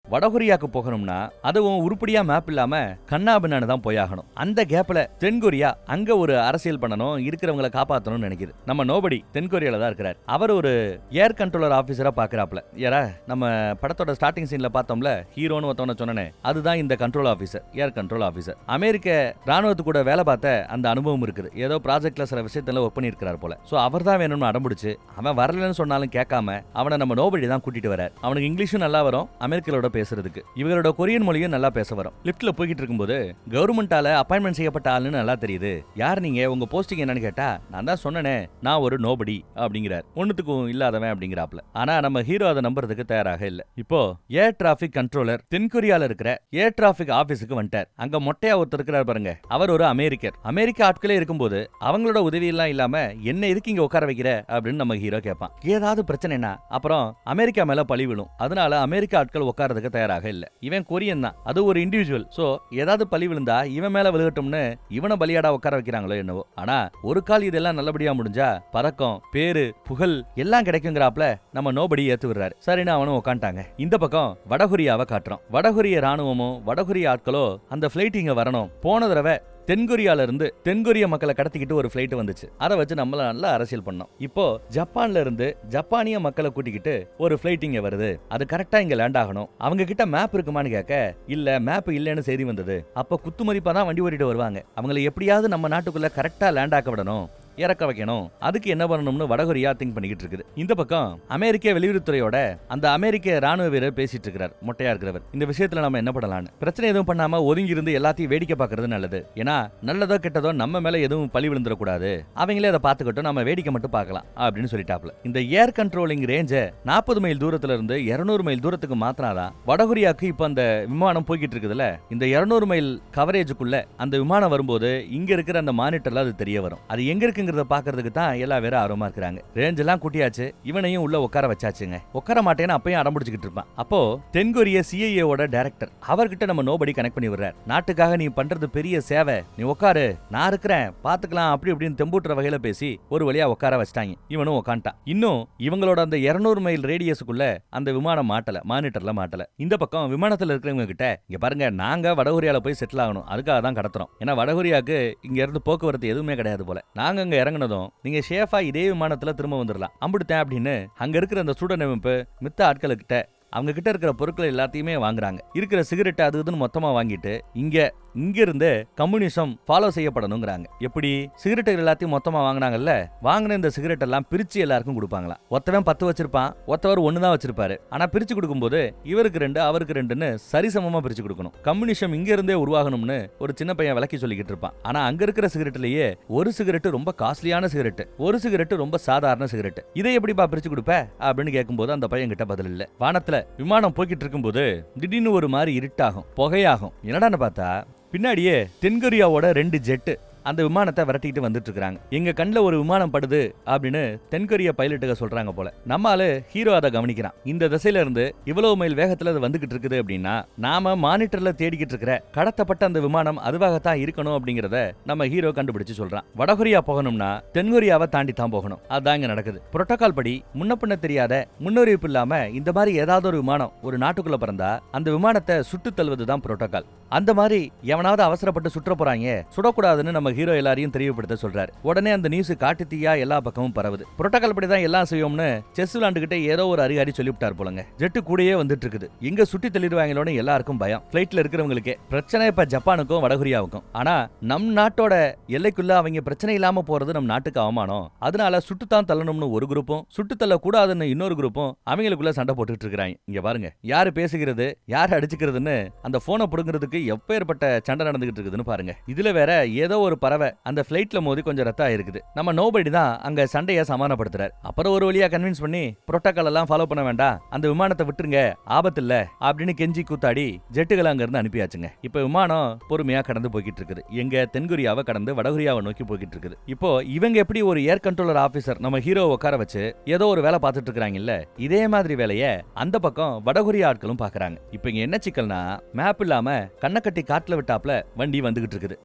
வடகொரியாக்கு போகணும்னா அதுவும் உருப்படியா மேப் இல்லாம கண்ணாபின்னு தான் போயாகணும். அந்த கேப்ல தென்கொரியா அங்க ஒரு அரசியல் பண்ணணும், இருக்கிறவங்களை காப்பாற்றணும்னு நினைக்குது. நம்ம நோபடி தென்கொரியால தான் இருக்கிறார். அவர் ஒரு ஏர் கண்ட்ரோலர் ஆபீசரா பாக்குறாப்ல. யாரா நம்ம படத்தோட ஸ்டார்டிங் சீன்ல பார்த்தோம்ல, ஹீரோன்னு ஒருத்தவன சொன்னனே, அதுதான் இந்த control officer, air control officer. அமெரிக்க ராணுவத்து கூட வேலை பார்த்த அந்த அனுபவம் இருக்குது. ஏதோ ப்ராஜெக்ட்ல சில விஷயத்துல ஒர்க் பண்ணி இருக்கிறார் போல. சோ அவர் தான் வேணும்னு அடம்பிடிச்சு, அவன் வரலன்னு சொன்னாலும் கேட்காம அவனை நம்ம நோபடி தான் கூட்டிட்டு வரார். அவனுக்கு இங்கிலீஷும் நல்லா வரும், அமெரிக்கலோட பேசுறதுக்கு. இவரோட கொரியன் மொழியும் நல்லா பேச வரும். லிப்ட்ல போய்கிட்டு இருக்கும்போது கவர்மெண்டால அப்பாயின்மெண்ட் செய்யப்பட்ட ஆளுன்னு நல்லா தெரியுது. யார் நீங்க, உங்க போஸ்டிங் என்னன்னு கேட்டா, நான் தான் சொன்னனே நான் ஒரு நோபடி அப்படிங்கிறார். ஒண்ணுத்துக்கும் இல்லாதவன் அப்படிங்கிறாப்ல. ஆனா நம்ம ஹீரோ அதை நம்புறதுக்கு தயாராக இல்ல. இப்போ ஏர் டிராபிக் கண்ட்ரோலர் தென்கொரியால இருக்கிற ஏர் டிராபிக் ஆபீஸுக்கு வந்துட்டார். அங்க மொட்டையா ஒருத்தர் இருக்கிறார் பாருங்க, அவர் ஒரு அமெரிக்கர். அமெரிக்க ஆட்களே இருக்கும்போது அவங்களோட உதவி எல்லாம் இல்லாம என்ன எதுக்கு இங்க உட்கார வைக்கிற அப்படின்னு நம்ம ஹீரோ கேட்பான். ஏதாவது பிரச்சனைனா அப்புறம் அமெரிக்கா மேல பழி விழும். அதனால அமெரிக்க ஆட்கள் உட்காரதுக்கு தயாராக இல்ல. இவன் கொரியன் தான், அது ஒரு இண்டிவிஜுவல். சோ ஏதாவது பழி விழுந்தா இவன் மேல விழுகட்டும்னு இவனை பலியாடா உட்கார வைக்கிறாங்களோ என்னவோ. ஆனா ஒரு கால் இதெல்லாம் நல்லபடியா முடிஞ்சா பறக்கம் பேரு புகழ் எல்லாம் கிடைக்குங்கிறாப்ல நம்ம நோபடி ஏத்து விடுறாரு. சரின்னு அவனும் உட்காந்துட்டாங்க. இந்த பக்கம் வடகொரியாவை காட்டுறோம். வடகொரிய ராணுவமும் வடகொரிய ஆட்களோ அந்த பிளைட் இங்க வரணும். போன தடவை தென்கொரியால இருந்து தென்கொரிய மக்களை கடத்திக்கிட்டு ஒரு பிளைட் வந்துச்சு. அதை வச்சு நம்மள நல்லா அரசியல் பண்ணோம். இப்போ ஜப்பான்ல இருந்து ஜப்பானிய மக்களை கூட்டிக்கிட்டு ஒரு பிளைட் இங்க வருது. அது கரெக்டா இங்க லேண்ட் ஆகணும். அவங்க கிட்ட மேப் இருக்குமான்னு கேட்க, இல்ல மேப் இல்லன்னு செய்தி வந்தது. அப்ப குத்துமதிப்பா தான் வண்டி ஓட்டிட்டு வருவாங்க. அவங்களை எப்படியாவது நம்ம நாட்டுக்குள்ள கரெக்டா லேண்ட் ஆக்க விடணும், இறக்க வைக்கணும். அதுக்கு என்ன பண்ணணும்னு வடகொரியா திங்க் பண்ணிக்கிட்டு இருக்குது. இந்த பக்கம் அமெரிக்க வெளியுறவுத்துறையோட அந்த அமெரிக்க ராணுவ வீரர் பேசிட்டு இருக்கிறார், மொட்டையா இருக்கிறவர். இந்த விஷயத்துல நம்ம என்ன பண்ணலாம்னு. பிரச்சனை எதுவும் பண்ணாம ஒதுங்கி இருந்து எல்லாத்தையும் வேடிக்கை பார்க்கறது நல்லது. ஏன்னா நல்லதோ கெட்டதோ நம்ம மேல எதுவும் பழி விழுந்துடக்கூடாது. அவங்களே அதை பார்த்துக்கிட்டோம், நம்ம வேடிக்கை மட்டும் பார்க்கலாம் அப்படின்னு சொல்லிட்டாப்ல. இந்த ஏர் கண்ட்ரோலிங் ரேஞ்சை 40 மைல் தூரத்துல இருந்து 200 மைல் தூரத்துக்கு மாத்தினாதான் வடகொரியாவுக்கு இப்ப அந்த விமானம் போய்கிட்டு இருக்குதுல்ல, இந்த 200 மைல் கவரேஜுக்குள்ள அந்த விமானம் வரும்போது இங்க இருக்கிற அந்த மானிட்டர்ல அது தெரிய வரும். அது எங்க இருக்கு பாக்குறதுக்கு தான் எல்லா பேரும் ஆர்வமா இருக்காங்க. ரேஞ்ச் எல்லாம் கூட்டியாச்சு, இவனையும் உள்ள உட்கார வச்சாச்சுங்க. உட்கார மாட்டேன்னு அப்பயும் அடம்பிடிச்சுக்கிட்டு இருப்பான். அப்போ தென்கொரிய CIA ஓட டைரக்டர் அவர்கிட்ட நம்ம நோபடி கனெக்ட் பண்ணி விடுறார். நாட்டுக்காக நீ பண்றது பெரிய சேவை, நீ உட்காரு, நான் இருக்கிறேன் பாத்துக்கலாம் அப்படி இப்படின்னு தெம்பூட்டுற வகையில பேசி ஒரு வழியா உட்கார வச்சிட்டாங்க. இவனும் உட்காந்துட்டான். இன்னும் இவங்களோட அந்த 200 மைல் ரேடியஸுக்குள்ள அந்த விமானம் மாட்டல, மானிட்டர்ல மாட்டல. இந்த பக்கம் விமானத்துல இருக்கிறவங்க கிட்ட, இங்க பாருங்க நாங்க வடகொரியால போய் செட்டில் ஆகணும், அதுக்காக தான் கடத்துறோம். ஏன்னா வடகொரியாவுக்கு இங்க இருந்து போக்குவரத்து எதுவுமே கிடையாது போல. நாங்க அங்க இறங்கினதும் நீங்க ஷேஃபா இதே விமானத்துல திரும்ப வந்துடலாம் அம்பிடுத்தேன் அப்படின்னு அங்க இருக்கிற அந்த ஸ்டூடெண்ட் அமைப்பு மித்த ஆட்களுக்கிட்ட அவங்க கிட்ட இருக்கிற பொருட்கள் எல்லாத்தையுமே வாங்குறாங்க. இருக்கிற சிகரெட் அது இதுன்னு மொத்தமா வாங்கிட்டு இங்க இருந்து கம்யூனிசம் ஃபாலோ செய்யப்படணுங்கிறாங்க. எப்படி சிகரெட்டுகள் எல்லாத்தையும் மொத்தமா வாங்கினாங்கல்ல, வாங்கின இந்த சிகரெட் எல்லாம் பிரிச்சு எல்லாருக்கும் கொடுப்பாங்களா. ஒருத்தவன் 10 வச்சிருப்பான், ஒருத்தவர் 1 தான் வச்சிருப்பாரு. ஆனா பிரிச்சு கொடுக்கும்போது இவருக்கு 2 அவருக்கு 2ன்னு சரிசமமா பிரிச்சு கொடுக்கணும். கம்யூனிசம் இங்க இருந்தே உருவாகணும்னு ஒரு சின்ன பையன் விளக்கி சொல்லிக்கிட்டு இருப்பான். ஆனா அங்க இருக்கிற சிகரெட்லயே ஒரு சிகரெட் ரொம்ப காஸ்ட்லியான சிகரெட், ஒரு சிகரெட் ரொம்ப சாதாரண சிகரெட். இதை எப்படிப்பா பிரிச்சு கொடுப்ப அப்படின்னு கேட்கும்போது அந்த பையன் கிட்ட பதில் இல்ல. வானத்துல விமானம் போய்கிட்டு இருக்கும்போது திடீர்னு ஒரு மாதிரி இருட்டாகும், புகையாகும். என்னடான்னு பார்த்தா பின்னாடியே தென்கொரியாவோட 2 ஜெட்டு அந்த விமானத்தை விரட்டிட்டு வந்துட்டு இருக்காங்க. எங்க கண்ணுல ஒரு விமானம் படுது அப்படின்னு தென்கொரிய பைலட்டுக சொல்றாங்க போல. நம்மால ஹீரோ அதை கவனிக்கிறான். இந்த திசையில இருந்து இவ்வளவு மைல் வேகத்துல அது வந்துகிட்டு இருக்குது அப்படின்னா நாம மானிட்டர்ல தேடிக்கிட்டு இருக்கிற கடத்தப்பட்ட அந்த விமானம் அதுவாகத்தான் இருக்கணும் அப்படிங்கறத நம்ம ஹீரோ கண்டுபிடிச்சு சொல்றான். வடகொரியா போகணும்னா தென்கொரியாவை தாண்டி தான் போகணும். அதாங்க நடக்குது. புரோட்டோகால் படி முன்ன பின்ன தெரியாத முன்னறிவிப்பு இல்லாம இந்த மாதிரி ஏதாவது ஒரு விமானம் ஒரு நாட்டுக்குள்ள பறந்தா அந்த விமானத்தை சுட்டு தள்ளுவதுதான் புரோட்டோகால். அந்த மாதிரி எவனாவது அவசரப்பட்டு சுற்ற போறாங்க, சுடக்கூடாதுன்னு நம்ம ஹீரோ எல்லாரையும் தெரியப்படுத்த சொல்றாரு. உடனே அந்த நியூஸ் காட்டு தீயா எல்லா பக்கமும் பரவுது. புரோட்டோகால் படி தான் எல்லாம் செய்யோம்னு செஸ் விளையாண்டுகிட்டே ஏதோ ஒரு அதிகாரி சொல்லிவிட்டார் போலங்க. ஜெட்டு கூடயே வந்துட்டு இருக்குது. எங்க சுட்டி தள்ளிடுவாங்களோன்னு எல்லாருக்கும் பயம். பிளைட்ல இருக்கிறவங்களுக்கே பிரச்சனை. இப்ப ஜப்பானுக்கும் வடகொரியாவுக்கும். ஆனா நம் நாட்டோட எல்லைக்குள்ள அவங்க பிரச்சனை இல்லாம போறது நம் நாட்டுக்கு அவமானம். அதனால சுட்டுத்தான் தள்ளணும்னு ஒரு குரூப்பும் சுட்டு தள்ள கூடாதுன்னு இன்னொரு குரூப்பும் அவங்களுக்குள்ள சண்டை போட்டுட்டு இருக்காங்க. இங்க பாருங்க, யாரு பேசுகிறது யாரு அடிச்சுக்கிறதுன்னு அந்த போனை புடுங்கிறதுக்கு எப்பேற்பட்ட சண்டை நடந்துகிட்டு இருக்குதுன்னு பாருங்க. இதுல வேற ஏதோ ஒரு பறவை அந்த பிளைட்ல மோதி கொஞ்சம் ரத்தம் ஆயிருக்குது. நம்ம நோபடி தான் அங்க சண்டையை சமாதானப்படுத்துறாரு. அப்புறம் ஒரு வழியா கன்வின்ஸ் பண்ணி புரோட்டோகால் எல்லாம் ஃபாலோ பண்ண வேண்டாம், அந்த விமானத்தை விட்டுருங்க, ஆபத்து இல்ல அப்படின்னு கெஞ்சி கூத்தாடி ஜெட்டுகளை அங்க இருந்து அனுப்பியாச்சுங்க. இப்ப விமானம் பொறுமையா கடந்து போய்கிட்டு இருக்குது. எங்க தென்கொரியாவை கடந்து வடகொரியாவை நோக்கி போய்கிட்டு இருக்குது. இப்போ இவங்க எப்படி ஒரு ஏர் கண்ட்ரோலர் ஆபீசர் நம்ம ஹீரோ உட்கார வச்சு ஏதோ ஒரு வேலை பார்த்துட்டு இருக்காங்கல்ல, இதே மாதிரி வேலையை அந்த பக்கம் வடகொரியா ஆட்களும் பாக்குறாங்க. இப்ப இங்க என்ன சிக்கல்னா மேப் இல்லாம கண்ணக்கட்டி காட்டுல விட்டாப்ல வண்டி வந்துகிட்டு இருக்குது.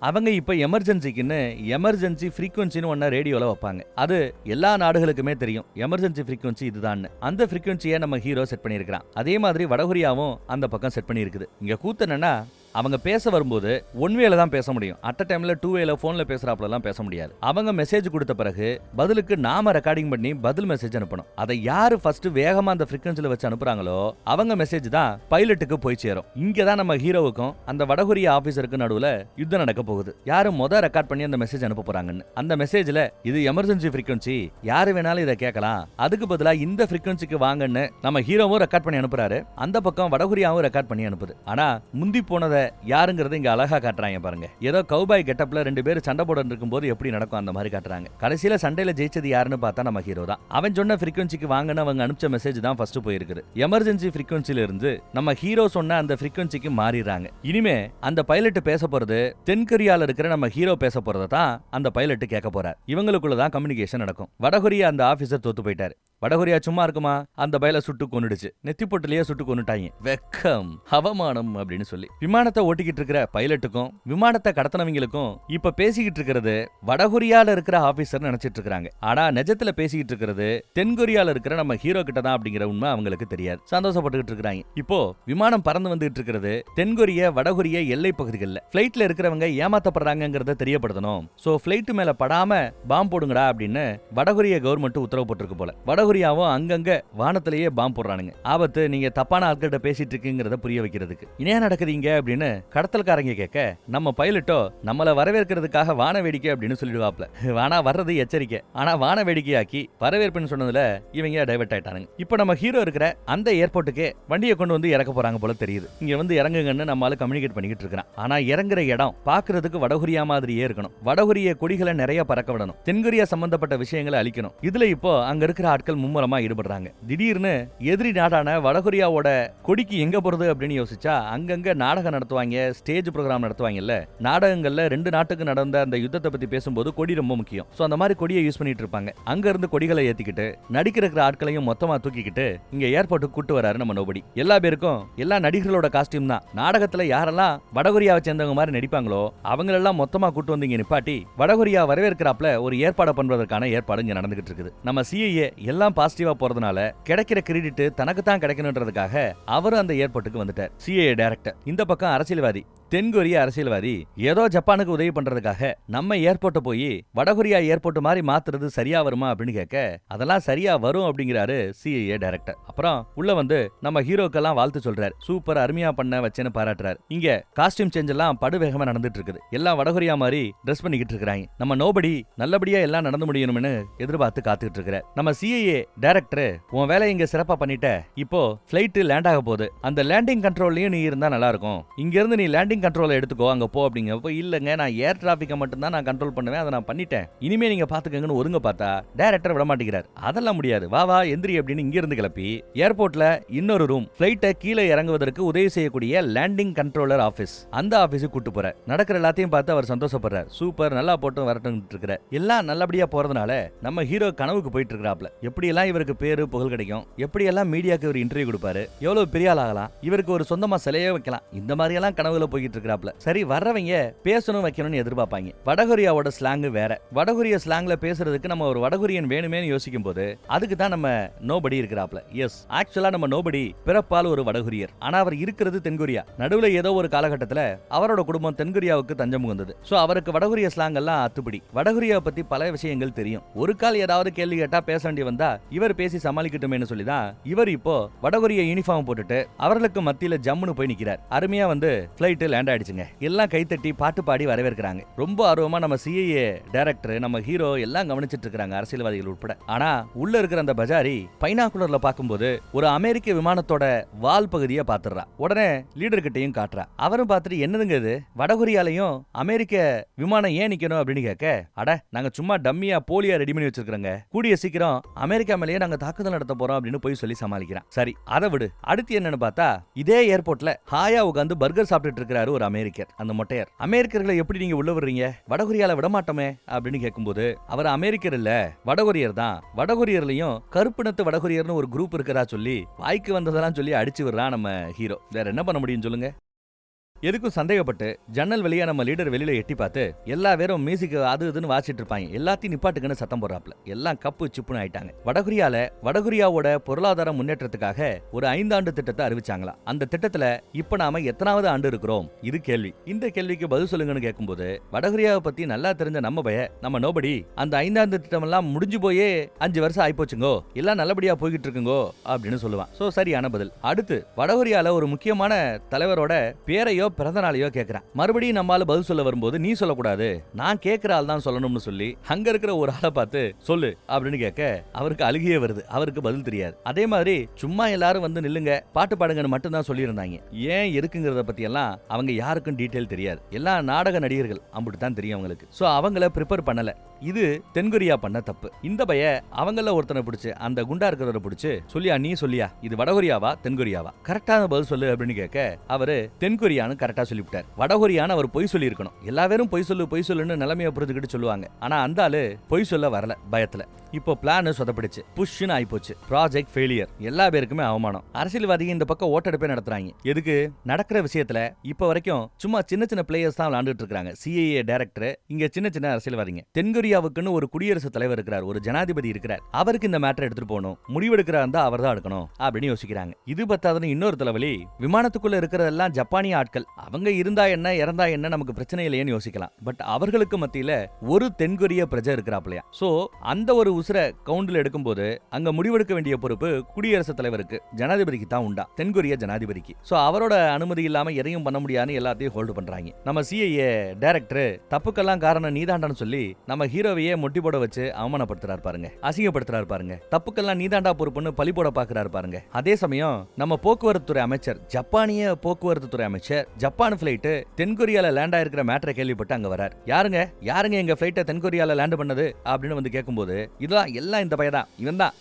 அவங்க இப்ப எமர்ஜென்சிக்குன்னு எமர்ஜென்சி ஃப்ரீக்வன்சின்னு ஒன்ன ரேடியோல வைப்பாங்க. அது எல்லா நாடுகளுக்குமே தெரியும் எமர்ஜென்சி ஃப்ரீக்வன்சி இதுதான். அந்த ஃப்ரீக்வன்சியை நம்ம ஹீரோ செட் பண்ணியிருக்கான். அதே மாதிரி வடகொரியாவும் அந்த பக்கம் செட் பண்ணியிருக்குது. இங்க கூத்து என்னன்னா அவங்க பேச வரும்போது ஒன் வேல தான் பேச முடியும். அட் அ டைம்ல டூ வேல போன்ல பேசுறாப்லாம் பேச முடியாது. அவங்க மெசேஜ் கொடுத்த பிறகு பதிலுக்கு நாம ரெக்கார்டிங் பண்ணி பதில் மெசேஜ் அனுப்பணும். அதை யாரு ஃபர்ஸ்ட் வேகமா அந்த ஃப்ரீக்வன்சில வச்சு அனுப்புறாங்களோ அவங்க மெசேஜ் தான் பைலட்டுக்கு போய் சேரும். இங்க தான் நம்ம ஹீரோவுக்கும் அந்த வடகொரிய ஆபீசருக்கு நடுவுல யுத்தம் நடக்க போகுது. யாரு ரெக்கார்ட் பண்ணி அந்த மெசேஜ் அனுப்ப போறாங்கன்னு. அந்த மெசேஜ்ல இது எமர்ஜென்சி ஃப்ரீக்வன்சி, யாரு வேணாலும் இதை கேட்கலாம், அதுக்கு பதிலா இந்த ஃப்ரீக்வன்சிக்கு வாங்கன்னு நம்ம ஹீரோவும் ரெக்கார்ட் பண்ணி அனுப்புறாரு. அந்த பக்கம் வடகொரியாவும் ரெக்கார்ட் பண்ணி அனுப்புது. ஆனா முந்தி போனதை யாருங்கிறது இங்க அழகா காட்டுறாங்க பாருங்க. ஏதோ கௌபாய் கெட்டப்ல ரெண்டு பேரும் சண்டை போட இருக்கும்போது எப்படி நடக்கும் அந்த மாதிரி காட்டுறாங்க. கடைசியில சண்டையில ஜெயிச்சது யாருன்னு பார்த்தா நம்ம ஹீரோ தான். அவன் சொன்ன ஃப்ரீக்வன்சிக்கு வாங்கன்னு அவங்க அனுப்பிச்ச மெசேஜ் தான் ஃபர்ஸ்ட் போயிருக்குது. எமர்ஜென்சி ஃப்ரீக்வன்சில இருந்து நம்ம ஹீரோ சொன்ன அந்த ஃப்ரீக்வன்சிக்கு மாறிடுறாங்க. இனிமே அந்த பைலட் பேச போறது தென்கொரியால இருக்கிற நம்ம ஹீரோ பேச போறதை தான் அந்த பைலட் கேட்க போறார். இவங்களுக்குள்ள தான் கம்யூனிகேஷன் நடக்கும். வடகொரியா அந்த ஆபீசர் தோத்து போயிட்டாரு. வடகொரியா சும்மா இருக்குமா, அந்த பைல சுட்டு கொன்னுடுச்சு. நெத்தி பொட்டிலேயே சுட்டு கொன்னுட்டாங்க. வெக்கம் அவமானம் அப்படின்னு சொல்லி விமானத்தை ஓட்டிக்கிட்டு இருக்கிற பைலட்டுக்கும் விமானத்தை கடத்தினவங்களுக்கும் இப்ப பேசிக்கிட்டு இருக்கிறது வடகொரியால இருக்கிற ஆபீசர் நினைச்சிட்டு இருக்காங்க. ஆனா நிஜத்துல பேசிக்கிட்டு இருக்கிறது தென்கொரியால இருக்கிற நம்ம ஹீரோ கிட்ட தான் அப்படிங்கிற உண்மை அவங்களுக்கு தெரியாது. சந்தோஷப்பட்டுக்கிட்டு இருக்காங்க. இப்போ விமானம் பறந்து வந்துட்டு இருக்கிறது தென்கொரிய வடகொரிய எல்லை பகுதிகளில். பிளைட்ல இருக்கிறவங்க ஏமாத்தப்படுறாங்கிறத தெரியப்படுத்தணும். சோ பிளைட் மேல படாம பாம்பு போடுங்கடா அப்படின்னு வடகொரிய கவர்மெண்ட் உத்தரவு போட்டிருக்கு போல. வடகொரியாவும் அங்கங்க வானத்திலேயே பாம்பு போடுறானுங்க. ஆபத்து, நீங்க தப்பான ஆட்கிட்ட பேசிட்டு இருக்கீங்கிறத புரிய வைக்கிறதுக்கு. இனியா நடக்குதுங்க அப்படின்னு கடத்தல்காரங்க கேட்க நம்ம பைலட்டோ நம்மள வரவேற்கிறதுக்காக வான வேடிக்கை அப்படின்னு சொல்லிடுவாப்ல. வானா வர்றது எச்சரிக்கை, ஆனா வான வேடிக்கையாக்கி வரவேற்புன்னு சொன்னதுல இவங்க டைவர்ட் ஆயிட்டானுங்க. இப்போ நம்ம ஹீரோ இருக்கிற அந்த ஏர்போர்ட்டுக்கே வண்டியை கொண்டு வந்து இறக்க போறாங்க போல தெரியுது. இங்க வந்து இறங்குங்கன்னு நம்மளால கம்யூனிகேட் பண்ணிக்கிட்டு இருக்கான். ஆனா இறங்குற இடம் பாக்குறதுக்கு வடகொரியா மாதிரியே இருக்கணும். வடகொரிய கொடிகளை நிறைய பறக்க விடணும். தென்கொரியா சம்பந்தப்பட்ட விஷயங்களை அழிக்கணும். இதுல இப்போ அங்க இருக்கிற ஆட்கள் மும்முரமா ஈடுபடுறாங்க. திடீர்னு எதிரி நாடான வடகொரியாவோட கொடிக்கு எங்க போறது அப்படின்னு யோசிச்சா அங்கங்க நாடகம் நடத்துவாங்க, ஸ்டேஜ் ப்ரோகிராம் நடத்துவாங்கல்ல. நாடகங்கள்ல ரெண்டு நாட்டுக்கு நடந்த அந்த யுத்தத்தை பத்தி பேசும்போது கொடி ரொம்ப முக்கியம். சோ அந்த மாதிரி கொடியை யூஸ் பண்ணிட்டு இருப்பாங்க. அங்க இருந்து கொடிகளை ஏத்திக்கிட்டு நடிக்கிற ஆட்களையும் மொத்தமா தூக்கிக்கிட்டு இங்க ஏர்போர்ட்டுக்கு கூட்டு வராரு நம்ம நோபடி. எல்லா பேருக்கும் எல்லா நடிகர்களோட காஸ்டியூம் தான். நாடகத்துல யாரெல்லாம் வடகொரியாவை சேர்ந்தவங்க மாதிரி நடிப்பாங்களோ அவங்களெல்லாம் மொத்தமா கூட்டு வந்து இங்க நிப்பாட்டி வடகொரியா வரவேற்கிறாப்ல ஒரு ஏற்பாடு பண்றதுக்கான ஏற்பாடு இங்க நடந்துகிட்டு இருக்குது. நம்ம சிஐஏ எல்லாம் பாசிட்டிவா போறதுனால கிடைக்கிற கிரெடிட் தனக்கு தான் கிடைக்கணும்ன்றதுக்காக அவரும் அந்த ஏர்போர்ட்டுக்கு வந்துட்டார். CIA director. இந்த பக்கம் அரசியல்வாதி தென்கொரிய அரசியல்வாதி ஏதோ ஜப்பானுக்கு உதவி பண்றதுக்காக நம்ம ஏர்போர்ட்டை போய் வடகொரியா ஏர்போர்ட் மாதிரி மாத்துறது சரியா வருமா அப்படின்னு கேட்க அதெல்லாம் சரியா வரும் அப்படிங்கிறாரு சிஐஏ டைரக்டர். அப்புறம் உள்ள வந்து நம்ம ஹீரோக்கெல்லாம் வாழ்த்து சொல்றாரு. சூப்பர், அருமையா பண்ண வச்சேன்னு பாராட்டுறாரு. இங்க காஸ்டியூம் சேஞ்ச் எல்லாம் படுவேகமா நடந்துட்டு இருக்குது. எல்லாம் வடகொரியா மாதிரி ட்ரெஸ் பண்ணிக்கிட்டு இருக்காங்க. நம்ம நோபடி நல்லபடியா எல்லாம் நடந்து முடியணும்னு எதிர்பார்த்து காத்துக்கிட்டு இருக்கிறார். நம்ம சிஐஏ டைரக்டர், உன் வேலையை இங்க சிறப்பா பண்ணிட்ட, இப்போ பிளைட் லேண்ட் ஆக போகுது, அந்த லேண்டிங் கண்ட்ரோல்லயும் நீ இருந்தா நல்லா இருக்கும். இங்க இருந்து நீ லேண்டிங் லேண்டிங் கண்ட்ரோலை எடுத்துக்கோ, அங்க போ அப்படிங்கப்போ இல்லங்க நான் ஏர் டிராபிக்கை மட்டும் தான் நான் கண்ட்ரோல் பண்ணுவேன், அதை நான் பண்ணிட்டேன், இனிமே நீங்க பாத்துக்கங்கன்னு ஒருங்க பார்த்தா டைரக்டர் விட மாட்டேங்கிறார். அதெல்லாம் முடியாது, வா வா எந்திரி அப்படின்னு இங்க இருந்து கிளப்பி ஏர்போர்ட்ல இன்னொரு ரூம், பிளைட்டை கீழே இறங்குவதற்கு உதவி செய்யக்கூடிய லேண்டிங் கண்ட்ரோலர் ஆபீஸ், அந்த ஆபீஸுக்கு கூட்டு போற. நடக்கிற எல்லாத்தையும் பார்த்து அவர் சந்தோஷப்படுறார். சூப்பர், நல்லா போட்டு வரட்டும் இருக்கிற எல்லாம் நல்லபடியா போறதுனால நம்ம ஹீரோ கனவுக்கு போயிட்டு இருக்கிறாப்ல. எப்படி எல்லாம் இவருக்கு பேரு புகழ் கிடைக்கும், எப்படி எல்லாம் மீடியாக்கு ஒரு இன்டர்வியூ கொடுப்பாரு, எவ்வளவு பெரிய ஆள் ஆகலாம், இவருக்கு ஒரு சொந்தமா சிலையே வைக்கலாம், இந்த மாதிரி எல்லாம் கனவுல போயிட்டு இருக்கிறாப்ல. சரி, வர்றவங்க பேசணும் வைக்கணும்னு எதிர்பார்ப்பாங்க. வடகொரியாவோட ஸ்லாங் வேற. வடகொரியா ஸ்லாங்ல பேசுறதுக்கு நம்ம ஒரு வடகொரியன் வேணுமேனு யோசிக்கும் போது அதுக்கு தான் நம்ம நோபடி இருக்கிறாப்ல. எஸ், ஆக்சுவலா நம்ம நோபடி பிறப்பால் ஒரு வடகொரியர், ஆனா அவர் இருக்கிறது தென்கொரியா. நடுவுல ஏதோ ஒரு காலகட்டத்துல அவரோட குடும்பம் தென்கொரியாவுக்கு தஞ்சம் புகுந்தது. சோ அவருக்கு வடகொரிய ஸ்லாங் எல்லாம் அத்துப்படி. வடகொரியா பத்தி பல விஷயங்கள் தெரியும். ஒரு கால் ஏதாவது கேள்வி கேட்டா பேச வேண்டி வந்தா இவர் பேசி சமாளிக்கட்டுமேனு சொல்லிதான் இவர் இப்போ வடகொரிய யூனிஃபார்ம் போட்டுட்டு அவர்களுக்கு மத்தியில ஜம்முன்னு போய் நிக்கிறார். அருமையா வந்து பிளைட் லேண்ட் ஆயிடுச்சுங்க. எல்லாம் கைத்தட்டி பாட்டு பாடி வரவேற்கிறாங்க. ரொம்ப ஆர்வமா நம்ம சிஐஏ டைரக்டர், நம்ம ஹீரோ எல்லாம் கவனிச்சிட்டு இருக்காங்க, அரசியல்வாதிகள் உட்பட. ஆனா உள்ள இருக்கிற அந்த பஜாரி பைனாகுலர்ல பாக்கும்போது ஒரு அமெரிக்க விமானத்தோட வால் பகுதியை பாத்துறா. உடனே லீடர் கிட்டையும் காட்டுறா. அவரும் பார்த்துட்டு என்னதுங்க இது, வடகொரியாலையும் அமெரிக்க விமானம் ஏன் நிக்கணும் அப்படின்னு கேட்க, அட நாங்க சும்மா டம்மியா போலியா ரெடி பண்ணி வச்சிருக்கோங்க, கூடிய சீக்கிரம் அமெரிக்கா மேலேயே நாங்க தாக்குதல் நடத்த போறோம் அப்படின்னு போய் சொல்லி சமாளிக்கிறான். சரி அதை விடு, அடுத்து என்னன்னு பார்த்தா இதே ஏர்போர்ட்ல ஹாயா உட்காந்து பர்கர் சாப்பிட்டுட்டு இருக்கிறாரு ஒரு அமெரிக்கர். அந்த மொட்டையர், அமெரிக்கர்களை எப்படி நீங்க உள்ள விடுறீங்க, வடகொரியால விட மாட்டோமே அப்படின்னு கேட்கும்போது அவர் அமெரிக்கர் இல்ல வடகொரியர் தான், வடகொரியர்லயும் கருப்பினத்து வடகொரியர்னு ஒரு குரூப் இருக்கிறா சொல்லி வாய்க்கு வந்ததெல்லாம் சொல்லி அடிச்சு விடுறான் நம்ம ஹீரோ. வேற என்ன பண்ண முடியும் சொல்லுங்க. எதுக்கும் சந்தேகப்பட்டு ஜன்னல் வழியா நம்ம லீடர் வெளியில எட்டி பார்த்து எல்லா பேரும் மியூசிக் அது இதுன்னு வாசிட்டு இருப்பாங்க. எல்லாத்தையும் நிப்பாட்டுக்குன்னு சத்தம் போடுறாப்ல. எல்லாம் கப்பு சிப்புன்னு ஆயிட்டாங்க. வடகொரியாவோட பொருளாதார முன்னேற்றத்துக்காக ஒரு 5 ஆண்டு திட்டத்தை அறிவிச்சாங்களா. அந்த திட்டத்துல இப்ப நாம எத்தனாவது ஆண்டு இருக்கிறோம், இது கேள்வி. இந்த கேள்விக்கு பதில் சொல்லுங்கன்னு கேட்கும்போது வடகொரியாவை பத்தி நல்லா தெரிஞ்ச நம்ம நோபடி அந்த 5 ஆண்டு திட்டம் எல்லாம் முடிஞ்சு போயே 5 வருஷம் ஆயிப்போச்சுங்கோ, எல்லாம் நல்லபடியா போய்கிட்டு இருக்குங்கோ அப்படின்னு சொல்லுவான். சோ சரியான பதில். அடுத்து வடகொரியால ஒரு முக்கியமான தலைவரோட பேரையோ பிறந்த நாளையோ கேட்கிறான். மறுபடியும் நம்மால பதில் சொல்ல வரும்போது நீ சொல்லக்கூடாது, நான் கேட்கிற ஆள் தான் சொல்லணும்னு சொல்லி அங்க இருக்கிற ஒரு ஆளை பார்த்து சொல்லு அப்படின்னு கேட்க அவருக்கு அழுகியே வருது. அவருக்கு பதில் தெரியாது. அதே மாதிரி சும்மா எல்லாரும் வந்து நில்லுங்க பாட்டு பாடுங்கன்னு மட்டும் தான் சொல்லி இருந்தாங்க. ஏன் இருக்குங்கிறத பத்தி எல்லாம் அவங்க யாருக்கும் டீடைல் தெரியாது. எல்லா நாடக நடிகர்கள் அப்படித்தான் தெரியும் அவங்களுக்கு. சோ அவங்கள ப்ரிப்பேர் பண்ணல. இது தென்கொரியா பண்ண தப்பு. இந்த பைய அவங்கள ஒருத்தனை பிடிச்சு அந்த குண்டா இருக்கிறவரை பிடிச்சு சொல்லியா நீ சொல்லியா இது வடகொரியாவா தென்கொரியாவா கரெக்டான பதில் சொல்லு அப்படின்னு கேட்க அவரு தென்கொரியான்னு கரெக்டா சொல்லிவிட்டார். வடகொரியான்னு அவர் பொய் சொல்லி இருக்கணும். எல்லாரும் பொய் சொல்லுன்னு நிலைமையை புரிஞ்சுக்கிட்டு சொல்லுவாங்க. ஆனா அந்த ஆளு பொய் சொல்ல வரல பயத்துல. இப்போ பிளான் சொதப்பிடுச்சு, புஷ்னு ஆயிப்போச்சு, ப்ராஜெக்ட் ஃபெயிலியர், எல்லா பேருக்குமே அவமானம். அரசியல்வாதிகள் இந்த பக்கம் ஓட்டெடுப்பே நடத்துறாங்க. எதுக்கு, நடக்கிற விஷயத்துல இப்ப வரைக்கும் சும்மா சின்ன சின்ன பிளேயர்ஸ் தான் விளையாண்டுட்டு இருக்காங்க. சிஐஏ டைரக்டர், இங்க சின்ன சின்ன அரசியல்வாதிங்க. தென்கொரியாவுக்குன்னு ஒரு குடியரசுத் தலைவர் இருக்கிறார், ஒரு ஜனாதிபதி இருக்கிறார். அவருக்கு இந்த மேட்டர் எடுத்துட்டு போகணும், முடிவெடுக்கிறா இருந்தா அவர் தான் எடுக்கணும் அப்படின்னு யோசிக்கிறாங்க. இது பத்தாதுன்னு இன்னொரு தலைவலி, விமானத்துக்குள்ள இருக்கிறதெல்லாம் ஜப்பானிய ஆட்கள். அவங்க இருந்தா என்ன இறந்தா என்ன நமக்கு பிரச்சனை இல்லையேன்னு யோசிக்கலாம். பட் அவர்களுக்கு மத்தியில ஒரு தென்கொரிய பிரஜை இருக்கிறாப்லையா. சோ அந்த ஒரு உசுர கவுண்டில் எடுக்கும்போது அங்க முடிவெடுக்க வேண்டிய பொறுப்பு குடியரசுத் தலைவருக்கு, ஜனாதிபதிக்கு தான் உண்டா, தென்கொரிய ஜனாதிபதிக்கு. சோ அவரோட அனுமதி இல்லாம எதையும் பண்ண முடியாதுன்னு எல்லாத்தையும் ஹோல்டு பண்றாங்க. நம்ம சிஐஏ டைரக்டர் தப்புக்கெல்லாம் காரணம் நீதாண்டான்னு சொல்லி நம்ம ஹீரோவையே மொட்டி போட வச்சு அவமானப்படுத்துறாரு பாருங்க, அசிங்கப்படுத்துறாரு பாருங்க. தப்புக்கெல்லாம் நீதாண்டா பொறுப்புன்னு பழி போட பாக்குறாரு பாருங்க. அதே சமயம் நம்ம போக்குவரத்து துறை அமைச்சர், ஜப்பானிய போக்குவரத்து துறை அமைச்சர், ஜப்பான் பிளைட் தென்கொரியால லேண்ட் ஆயிருக்கிற மேட்டரை கேள்விப்பட்டு அங்க வரார். யாருங்க எங்க பிளைட்டை தென்கொரியால லேண்ட் பண்ணது அப்படின்னு வந்து கேட்கும்போது இதெல்லாம் எல்லாம் இந்த பையதான்,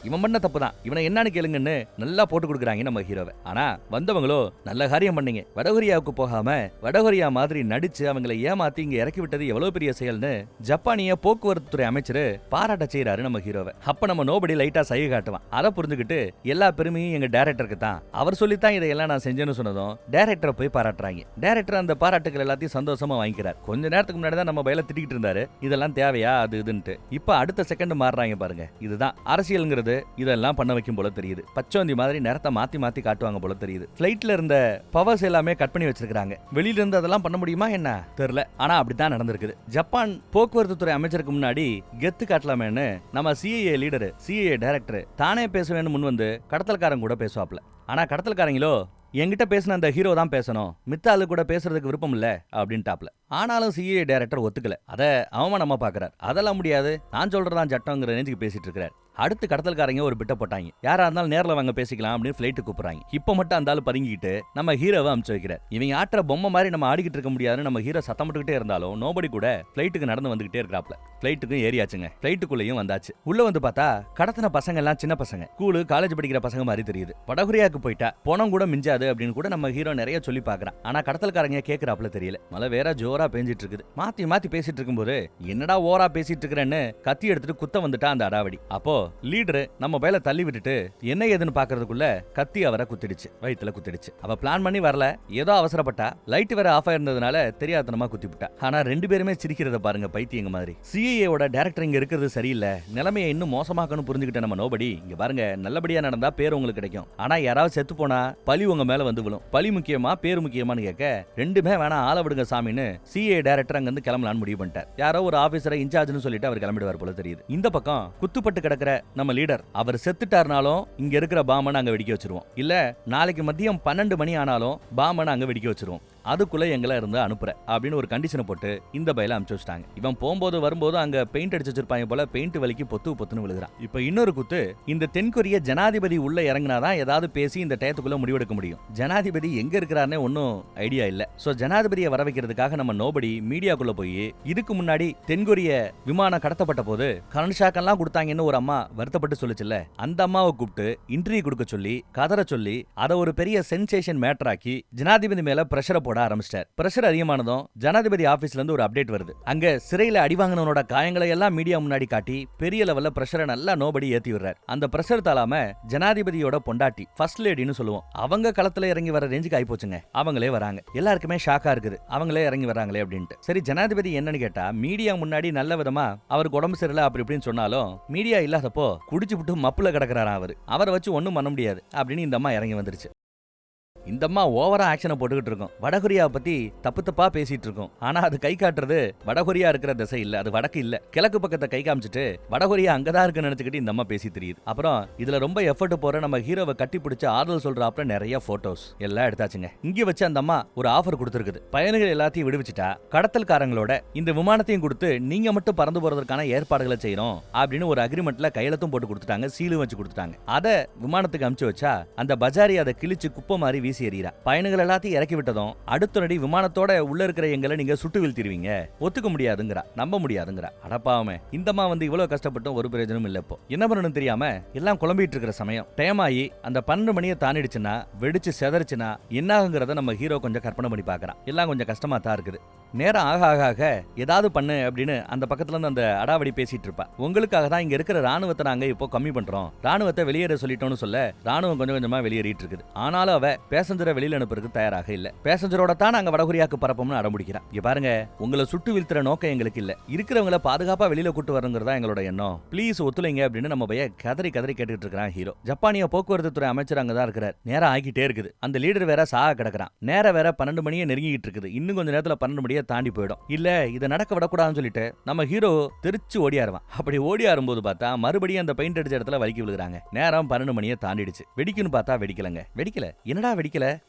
இவன் பண்ண தப்பு தான், இவனை என்னன்னு கேளுங்கன்னு நல்லா போட்டு கொடுக்குறாங்க நம்ம ஹீரோவை. ஆனா வந்தவங்களோ நல்ல காரியம் பண்ணீங்க, வடகொரியாவுக்கு போகாம வடகொரியா மாதிரி நடிச்சு அவங்களை ஏமாத்தி இங்க இறக்கி விட்டது எவ்வளவு பெரிய செயல்னு ஜப்பானிய போக்குவரத்து துறை அமைச்சர் பாராட்ட செய்யறாரு நம்ம ஹீரோவை. அப்ப நம்ம நோபடி லைட்டா சைகை காட்டுவான். அதை புரிஞ்சுக்கிட்டு எல்லா பெருமையும் எங்க டைரக்டருக்கு தான், அவர் சொல்லித்தான் இதையெல்லாம் நான் செஞ்சேன்னு சொன்னதும் டைரக்டரை போய் பாராட்டுறாங்க. டைரக்டர் அந்த பாராட்டுகள் எல்லாத்தையும் சந்தோஷமா வாங்கிக்கிறார். கொஞ்ச நேரத்துக்கு முன்னாடி தான் நம்ம பயில திட்டிக்கிட்டு இருந்தாரு, இதெல்லாம் தேவையா அது இதுன்ட்டு. இப்ப அடுத்த செகண்ட் மாறுறாங்க பாருங்க. இதுதான் அரசியல்ங்கிறது, இதெல்லாம் பண்ண வைக்கும் போல தெரியுது. பச்சோந்தி மாதிரி நேரத்தை மாத்தி மாத்தி காட்டுவாங்க போல தெரியுது. பிளைட்ல இருந்த பவர்ஸ் எல்லாமே கட் பண்ணி வச்சிருக்காங்க. வெளியில இருந்து அதெல்லாம் பண்ண முடியுமா என்ன தெரியல. ஆனா அப்படித்தான் நடந்திருக்குது. ஜப்பான் போக்குவரத்து துறை அமைச்சருக்கு முன்னாடி கெத்து காட்டலாமேன்னு நம்ம சிஐஏ லீடர், சிஐஏ டைரக்டர் தானே பேசுவேன்னு முன் வந்து கடத்தல்காரங்க கூட பேசுவாப்ல. ஆனா கடத்தல்காரங்களோ என்கிட்ட பேசின அந்த ஹீரோ தான் பேசணும், மித்த ஆளு கூட பேசுறதுக்கு விருப்பம் இல்ல அப்படின்ட்டாப்ல. ஆனாலும் சிஏ டைரக்டர் ஒத்துக்கல. அத அவமானமா பாக்குறாரு. அதெல்லாம் முடியாது, நான் சொல்றதான் சட்டம்ங்கிற ரேஞ்சுக்கு பேசிட்டு இருக்காரு. அடுத்து கடத்தல்காரங்க ஒரு பிட்ட போட்டாங்க. யாரா இருந்தாலும் நேர்ல வாங்க பேசிக்கலாம் அப்படின்னு ஃபிளைட் கூப்பிடுறாங்க. இப்ப மட்டும் அந்த ஆளு பதுங்கிட்டு நம்ம ஹீரோவை அனுப்பிச்சு வைக்கிறார். இவங்க ஆட்டுற பொம்மை மாதிரி நம்ம ஆடிக்கிட்டு இருக்க முடியாதுன்னு நம்ம ஹீரோ சத்தம் போட்டுக்கிட்டே இருந்தாலும் நோபடி கூட ஃபிளைட்டுக்கு நடந்து வந்துகிட்டே இருக்காப்ல. ஃபிளைட்டுக்கும் ஏறியாச்சுங்க. ஃபிளைட்டுக்குள்ளேயும் வந்தாச்சு. உள்ள வந்து பார்த்தா கடத்தின பசங்க எல்லாம் சின்ன பசங்க, ஸ்கூலு காலேஜ் படிக்கிற பசங்க மாதிரி தெரியுது. வடகொரியாவுக்கு போயிட்டா பணம் கூட மிஞ்சாது அப்படின்னு கூட நம்ம ஹீரோ நிறைய சொல்லி பாக்குறான். ஆனா கடத்தல்காரங்க கேட்கறாப்ல தெரியல. மழை வேற ஜோரா பேஞ்சிட்டு இருக்குது. மாத்தி மாத்தி பேசிட்டு இருக்கும்போது என்னடா ஓரா பேசிட்டு இருக்கிறேன்னு கத்தி எடுத்துட்டு குத்த வந்துட்டா அந்த அடாவடி. அப்போ லீடர் நம்ம பையில தள்ளி விட்டுட்டு என்ன ஏதுன்னு பாக்குறதுக்குள்ள கத்தி அவரை குத்திடுச்சு, வயித்துல குத்திடுச்சு. அவ பிளான் பண்ணி வரல, ஏதோ அவசரப்பட்டா. லைட் வேற ஆஃப் ஆயிருந்ததுனால தெரியாதனமா குத்திவிட்டா. ஆனா ரெண்டு பேருமே சிரிக்கிறத பாருங்க, பைத்தியங்க மாதிரி. சிஐஏவோட டைரக்டர் இங்க இருக்கிறது சரியில்லை, நிலைமையை இன்னும் மோசமாக்கணும் புரிஞ்சுக்கிட்ட நம்ம நோபடி இங்க பாருங்க, நல்லபடியா நடந்தா பேர் உங்களுக்கு கிடைக்கும். ஆனா யாராவது செத்து போனா பழி உங்க மேல வந்து விழும். பழி முக்கியமா பேர் முக்கியமான்னு கேட்க ரெண்டுமே வேணா, ஆள விடுங்க சாமின்னு சிஐஏ டைரக்டர் அங்க இருந்து கிளம்பலான்னு முடிவு பண்ணிட்டார். யாரோ ஒரு ஆபீசரை இன்சார்ஜ்னு சொல்லிட்டு அவர் கிளம்பிடுவார் போல தெரியுது. இந்த பக்கம் குத்துப்பட்டு கிடக்கிற நம்ம லீடர், அவர் செத்துட்டாருனாலும் இங்க இருக்கிற பாம்பனை அங்க வெடிக்க வச்சிருவோம். இல்ல நாளைக்கு மதியம் 12 மணி ஆனாலும் பாம்பனை அங்க வெடிக்க வச்சிருவோம். அதுக்குள்ள எங்களை இருந்து அனுப்புற அப்படின்னு ஒரு கண்டிஷனை போட்டு இந்த பையில அனுப்பிச்சு வச்சிட்டாங்க. இவன் போகும்போது வரும்போது அங்க பெயிண்ட் அடிச்சு வச்சிருப்பாங்க போல, பெயிண்ட் வலிக்கு பொத்துன்னு விழுகிறான். இப்ப இன்னொரு குத்து, இந்த தென்கொரிய ஜனாதிபதி உள்ள இறங்கினாதான் ஏதாவது பேசி இந்த டயத்துக்குள்ள முடிவெடுக்க முடியும். ஜனாதிபதி எங்க இருக்கிறாருன்னு ஒன்னும் ஐடியா இல்ல. சோ ஜனாதிபதியை வர வைக்கிறதுக்காக நம்ம நோபடி மீடியாக்குள்ள போய் இதுக்கு முன்னாடி தென்கொரிய விமானம் கடத்தப்பட்ட போது கரன்ஷாக்கெல்லாம் கொடுத்தாங்கன்னு ஒரு அம்மா வருத்தப்பட்டு சொல்லுச்சுல்ல, அந்த அம்மாவை கூப்பிட்டு இன்டர்வியூ கொடுக்க சொல்லி கதற சொல்லி அதை ஒரு பெரிய சென்சேஷன் மேட்டர் ஆக்கி ஜனாதிபதி மேல பிரஷரை போட ஆரம்பிச்சிட்டார். பிரஷர் அதிகமானதும் ஜனாதிபதி ஆபீஸ்ல இருந்து ஒரு அப்டேட் வருது. அங்க சிறையில அடிவாங்கினவனோட காயங்களை எல்லாம் மீடியா முன்னாடி காட்டி பெரிய லெவல்ல பிரஷரை நல்லா நோபடி ஏத்தி விடுறார். அந்த பிரஷர் தாளாம ஜனாதிபதியோட பொண்டாட்டி ஃபர்ஸ்ட் லேடின்னு சொல்லுவோம், அவங்க களத்துல இறங்கி வர ரேஞ்சுக்கு ஆயி போச்சுங்க. அவங்களே வராங்க. எல்லாருக்குமே ஷாக்கா இருக்குது, அவங்களே இறங்கி வராங்களே அப்படின்ட்டு. சரி ஜனாதிபதி என்னன்னு கேட்டா, மீடியா முன்னாடி நல்ல விதமா அவருக்கு உடம்பு சரியில்லை அப்படி இப்படின்னு சொன்னாலும் மீடியா இல்லாதப்போ குடிச்சு விட்டு மப்புல கிடக்குறாரா அவரை வச்சு ஒன்னும் பண்ண முடியாது அப்படின்னு இந்த அம்மா இறங்கி வந்துருச்சு. இந்த அம்மா ஓவரா ஆக்ஷனை போட்டுக்கிட்டு இருக்கும். வடகொரியா பத்தி தப்பு தப்பா பேசிட்டு இருக்கும். ஆனா அது கை காட்டுறது வடகொரியா இருக்கிற திசை இல்ல, அது வடக்கு இல்ல, கிழக்கு பக்கத்தை கை காமிச்சிட்டு வடகொரியா அங்கதான் இருக்குன்னு நினைச்சுக்கிட்டு இந்த அம்மா பேசி தெரியுது. அப்புறம் இதுல ரொம்ப எஃபர்ட் போற நம்ம ஹீரோவை கட்டி பிடிச்ச ஆறுதல் சொல்றாப்புல நிறைய போட்டோஸ் எல்லாம் எடுத்தாச்சுங்க. இங்க வச்சு அந்த அம்மா ஒரு ஆஃபர் கொடுத்துருக்குது. பயணிகள் எல்லாத்தையும் விடுவிச்சுட்டா கடத்தல்காரங்களோட இந்த விமானத்தையும் கொடுத்து நீங்க மட்டும் பறந்து போறதுக்கான ஏற்பாடுகளை செய்யறோம் அப்படின்னு ஒரு அக்ரிமெண்ட்ல கையெழுத்தும் போட்டு கொடுத்துட்டாங்க, சீலும் வச்சு கொடுத்துட்டாங்க. அதை விமானத்துக்கு அனுப்பிச்சு வச்சா அந்த பஜாரி அதை கிழிச்சு குப்பை மாதிரி வீசி எறிகிறா. பயணிகள் எல்லாத்தையும் இறக்கி விட்டதும் அடுத்த நடி விமானத்தோட உள்ள இருக்கிற எங்களை நீங்க சுட்டு வீழ்த்திடுவீங்க, ஒத்துக்க முடியாதுங்கிறா, நம்ப முடியாதுங்கிறா. அடப்பாவமே, இந்தம்மா வந்து இவ்வளவு கஷ்டப்பட்டும் ஒரு பிரயோஜனம் இல்ல. இப்போ என்ன பண்ணணும் தெரியாம எல்லாம் குழம்பிட்டு இருக்கிற சமயம் டைம் ஆகி அந்த 12 மணியை தாண்டிடுச்சுன்னா வெடிச்சு செதறிச்சுன்னா என்ன ஆகுங்கிறத நம்ம ஹீரோ கொஞ்சம் கற்பனை பண்ணி பாக்குறான். எல்லாம் கொஞ்சம் கஷ்டமா தான் இருக்குது. நேரம் ஆக ஆக ஆக ஏதாவது பண்ணு அப்படின்னு அந்த பக்கத்துல இருந்து அந்த அடாவடி பேசிட்டு இருப்பா. உங்களுக்காக தான் இங்க இருக்கிற ராணுவத்தை நாங்க இப்போ கம்மி பண்றோம், ராணுவத்தை வெளியேற சொல்லிட்டோம்னு சொல்ல ராணுவம் கொஞ்சம் கொஞ்சமா வெளியேறிட்டு இருக்குது. ஆனாலும் அவ பேசஞ்சரை வெளியில அனுப்புறதுக்கு தயாராக இல்ல. பேசஞ்சரோட தான் நாங்க வடகொரியாக்கு பரப்போம்னு அடம்பிடிக்கிறான். இங்க பாருங்க, உங்களை சுட்டு வீழ்த்துற நோக்கம் எங்களுக்கு இல்ல, இருக்கிறவங்கள பாதுகாப்பா வெளியில கூட்டு வரணுங்கிறதா எங்களோட எண்ணம், ப்ளீஸ் ஒத்துழைங்க அப்படின்னு நம்ம பைய கதறி கதறி கேட்டுட்டு இருக்கிறான் ஹீரோ. ஜப்பானிய போக்குவரத்து துறை அமைச்சர் அங்கதான் இருக்கிறார். நேரம் ஆகிட்டே இருக்குது. அந்த லீடர் வேற சாக கிடக்குறான். நேரம் வேற 12 மணியே நெருங்கிட்டு இருக்குது. இன்னும் கொஞ்ச நேரத்துல 12 மணியை தாண்டி போயிடும். இல்ல இதை நடக்க விடக்கூடாதுன்னு சொல்லிட்டு நம்ம ஹீரோ தெரிச்சு ஓடியாருவான். அப்படி ஓடியாரும்போது பார்த்தா மறுபடியும் அந்த பெயிண்ட் அடிச்ச இடத்துல வலிக்கி விழுகிறாங்க. நேரம் 12 மணியை தாண்டிடுச்சு. வெடிக்குன்னு பார்த்தா வெடிக்கலங்க. வெடிக்கல.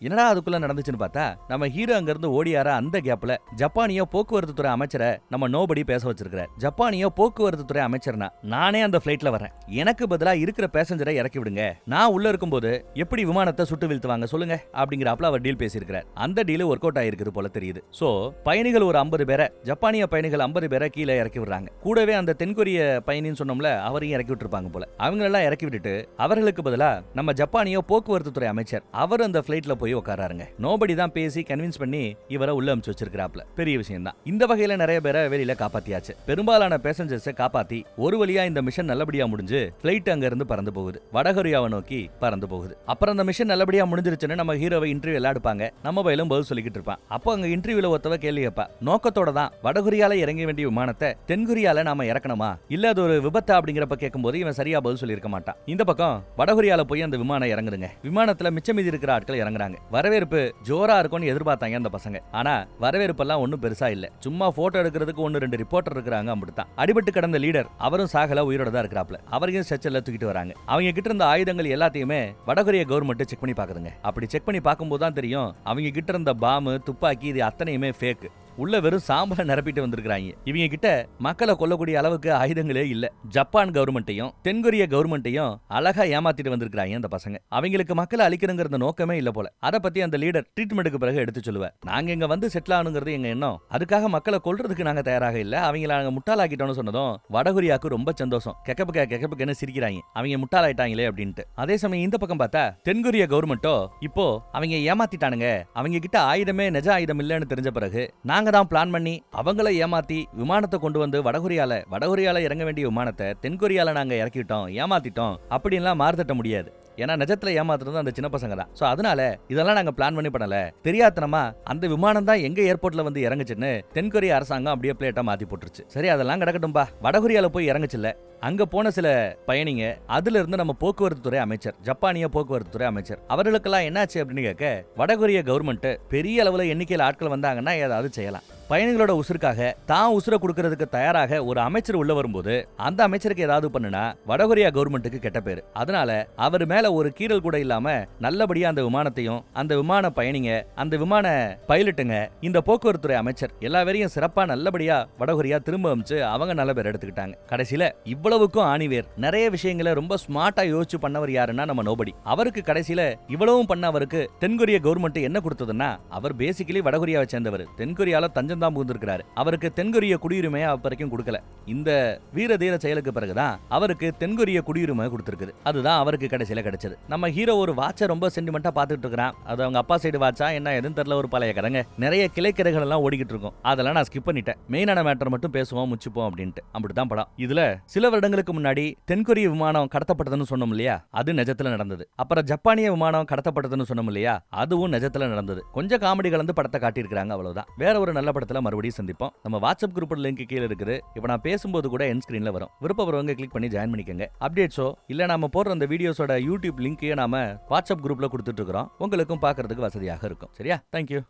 என்னடா அதுக்குள்ள நடந்துச்சுன்னு பார்த்தா நம்ம ஹீரோ அங்க இருந்து ஓடியார அந்த கேப்ல ஜப்பானிய போக்குவரத்து துறை அமைச்சரை நம்ம நோபடி பேச வச்சிருக்காரு. ஜப்பானிய போக்குவரத்து துறை அமைச்சர்னா நானே அந்த பிளைட்ல வரேன், எனக்கு பதிலா இருக்கிற பேசஞ்சரை இறக்கி விடுங்க, நான் உள்ள இருக்கும்போது எப்படி விமானத்தை சுட்டு வீழ்த்துவாங்க சொல்லுங்க அப்படிங்கிறாப்ல அவர் டீல் பேசியிருக்கிறார். அந்த டீல் ஒர்க் அவுட் ஆயிருக்குது போல தெரியுது. சோ பயணிகள் ஒரு 50 பேரை, ஜப்பானிய பயணிகள் 50 பேரை கீழே இறக்கி விடுறாங்க. கூடவே அந்த தென்கொரிய பயணின்னு சொன்னோம்ல அவரையும் இறக்கி விட்டுருப்பாங்க போல. அவங்களெல்லாம் இறக்கி விட்டுட்டு அவர்களுக்கு பதிலா நம்ம ஜப்பானிய போக்குவரத்து துறை அமைச்சர் அவர் அந்த பிளைட்ல போய் உட்காராருங்க. நோபடி தான் பேசி கன்வின்ஸ் பண்ணி இவரை உள்ள அனுப்பிச்சு வச்சிருக்காப்ல. பெரிய விஷயம் தான். இந்த வகையில நிறைய பேரை வெளியில காப்பாத்தியாச்சு. பெரும்பாலான பேசஞ்சர்ஸை காப்பாத்தி ஒரு வழியா இந்த மிஷன் நல்லபடியா முடிஞ்சு பிளைட் அங்க இருந்து பறந்து போகுது, வடகொரியாவை நோக்கி பறந்து போகுது. அப்புறம் அந்த மிஷன் நல்லபடியா முடிஞ்சிருச்சுன்னு நம்ம ஹீரோவை இன்டர்வியூ எல்லாம் எடுப்பாங்க. நம்ம பயிலும் பதில் சொல்லிக்கிட்டு இருப்பான். அப்போ அங்க இன்டர்வியூல ஒருத்தவ கேள்வி கேட்பா, நோக்கத்தோட தான் வடகொரியால இறங்க வேண்டிய விமானத்தை தென்கொரியால நாம இறக்கணுமா இல்ல அது ஒரு விபத்து அப்படிங்கிறப்ப கேட்கும்போது இவன் சரியா பதில் சொல்லியிருக்க மாட்டான். இந்த பக்கம் வடகொரியால போய் அந்த விமானம் இறங்குதுங்க. விமானத்துல மிச்சம் மீதி இருக்கிற ஆட்கள் இறங்குறாங்க. வரவேற்பு ஜோரா இருக்கும்னு எதிர்பார்த்தாங்க அந்த பசங்க. ஆனா வரவேற்பெல்லாம் ஒன்னும் பெருசா இல்ல. சும்மா போட்டோ எடுக்கிறதுக்கு 1-2 ரிப்போர்ட்டர் இருக்கிறாங்க. அப்படித்தான் அடிபட்டு கிடந்த லீடர் அவரும் சாகல, உயிரோட தான் இருக்கிறாப்ல. அவரையும் ஸ்ட்ரெச்சர்ல தூக்கிட்டு வராங்க. அவங்க கிட்ட இருந்த ஆயுதங்கள் எல்லாத்தையுமே வடகொரிய கவர்மெண்ட் செக் பண்ணி பாக்குதுங்க. அப்படி செக் பண்ணி பார்க்கும்போது தான் தெரியும் அவங்க கிட்ட இருந்த பாம்பு, துப்பாக்கி இது அத்தனையுமே ஃபேக். உள்ள வெறும் சாம்பலை நிரப்பிட்டு வந்திருக்காங்க. இவங்க கிட்ட மக்களை கொல்லக்கூடிய அளவுக்கு ஆயுதங்களே இல்ல. ஜப்பான் கவர்மெண்ட்டையும் தென்கொரிய கவர்மெண்ட்டையும் அழகா ஏமாத்திட்டு வந்திருக்காங்க அந்த பசங்க. அவங்களுக்கு மக்களை அழிக்கணுங்கிற நோக்கமே இல்ல போல. அத பத்தி அந்த லீடர் ட்ரீட்மெண்ட்டுக்கு பிறகு எடுத்து சொல்லுவார். நாங்க இங்க வந்து செட்டில் ஆகணுங்கிறது எங்க எண்ணம். அதுக்காக மக்களை கொல்றதுக்கு நாங்க தயாராக இல்ல. அவங்கள நாங்க முட்டாளாக்கிட்டோம்னு சொன்னதும் வடகொரியாவுக்கு ரொம்ப சந்தோஷம். கெக்கப்புக்கன்னு சிரிக்கிறாங்க. அவங்க முட்டாளாயிட்டாங்களே அப்படின்ட்டு. அதே சமயம் இந்த பக்கம் பார்த்தா தென்கொரிய கவர்மெண்ட்டோ இப்போ அவங்க ஏமாத்திட்டானுங்க, அவங்க கிட்ட ஆயுதமே நிஜ ஆயுதம் இல்லன்னு தெரிஞ்ச பிறகு நாங்க தான் பிளான் பண்ணி அவங்கள ஏமாத்தி விமானத்தை கொண்டு வந்து வடகொரியால இறங்க வேண்டிய விமானத்தை தென்கொரியால நாங்க இறக்கிட்டோம், ஏமாத்திட்டோம் அப்படின்லாம் மாறுதட்ட முடியாது. ஏன்னா நிஜத்துல ஏமாத்துறது அந்த சின்ன பசங்க தான். சோ அதனால இதெல்லாம் நாங்க பிளான் பண்ணி பண்ணல. தெரியாதனமா அந்த விமானம் தான் எங்க ஏர்போர்ட்ல வந்து இறங்குச்சுன்னு தென்கொரிய அரசாங்கம் அப்படியே பிளேட்டா மாத்தி போட்டுருச்சு. சரி அதெல்லாம் கிடக்கட்டும்பா. வடகொரியால போய் இறங்குச்சுல்ல, அங்க போன சில பயணிங்க, அதுல இருந்து நம்ம போக்குவரத்து துறை அமைச்சர், ஜப்பானிய போக்குவரத்து துறை அமைச்சர், அவர்களுக்கெல்லாம் என்னாச்சு அப்படின்னு கேட்க வடகொரிய கவர்மெண்ட் பெரிய அளவுல எண்ணிக்கையில் ஆட்கள் வந்தாங்கன்னா ஏதாவது செய்யலாம். பயணிகளோட உசுருக்காக தான் உசுரை கொடுக்கறதுக்கு தயாராக ஒரு அமைச்சர் உள்ள வரும்போது அந்த அமைச்சருக்கு ஏதாவது பண்ணுனா வடகொரியா கவர்மெண்ட்டுக்கு கெட்ட பேரு. அதனால அவர் மேல ஒரு கீறல் கூட இல்லாம நல்லபடியா அந்த விமானத்தையும் அந்த விமான பயணிங்க அந்த விமான பைலட்டுங்க இந்த போக்குவரத்து அமைச்சர் எல்லா பேரையும் சிறப்பா நல்லபடியா வடகொரியா திரும்ப அமைச்சு அவங்க நல்ல பேர் எடுத்துக்கிட்டாங்க. கடைசியில இவ்வளவுக்கும் ஆணிவேர் நிறைய விஷயங்களை ரொம்ப ஸ்மார்ட்டா யோசிச்சு பண்ணவர் யாருன்னா நம்ம நோபடி. அவருக்கு கடைசியில இவ்வளவும் பண்ண அவருக்கு தென்கொரிய கவர்மெண்ட் என்ன கொடுத்ததுன்னா, அவர் பேசிக்கலி வடகொரியாவை சேர்ந்தவர், தென்கொரியால தஞ்சம் தான் புகுந்திருக்கிறாரு. அவருக்கு தென்கொரிய குடியுரிமையை வரைக்கும் கொடுக்கல. இந்த வீர தீர செயலுக்கு பிறகுதான் அவருக்கு தென்கொரிய குடியுரிமை கொடுத்திருக்குது. அதுதான் அவருக்கு கடைசியில கிடைச்சது. நம்ம ஹீரோ ஒரு வாட்சை ரொம்ப சென்டிமெண்டா பார்த்துட்டு இருக்கான். அது அவங்க அப்பா சைடு வாட்சா என்ன எதுன்னு தெரியல, ஒரு பழைய கதைங்க. நிறைய கிளைக்கதைகள் எல்லாம் ஓடிக்கிட்டு இருக்கும். அதெல்லாம் நான் ஸ்கிப் பண்ணிட்டேன். மெயினான மேட்டர் மட்டும் பேசுவோம் முச்சுப்போம் அப்படின்ட்டு. அப்படிதான் படம். இதுல சில வருடங்களுக்கு முன்னாடி தென்கொரிய விமானம் கடத்தப்பட்டதுன்னு சொன்னோம் இல்லையா, அது நிஜத்துல நடந்தது. அப்புறம் ஜப்பானிய விமானம் கடத்தப்பட்டதுன்னு சொன்னோம் இல்லையா, அதுவும் நிஜத்துல நடந்தது. கொஞ்சம் காமெடி கலந்து படத்தை காட்டியிருக்காங்க, அவ்வளவுதான். வேற ஒரு நல்ல படத்துல மறுபடியும் சந்திப்போம். நம்ம வாட்ஸ்அப் குரூப் லிங்க் கீழே இருக்குது. இப்போ நான் பேசும்போது கூட என் ஸ்கிரீன்ல வரும். விருப்பப்படுறவங்க கிளிக் பண்ணி ஜாயின் பண்ணிக்கங்க. அப்டேட்ஸோ இல்ல நாம போடுற அந்த வீடியோஸோட யூடியூப் லிங்கையும் நாம வாட்ஸ்அப் குரூப்ல கொடுத்துட்டு இருக்கிறோம். உங்களுக்கும் பார்க்கிறதுக்கு வசதியாக இருக்கும். சரியா? தேங்க்யூ.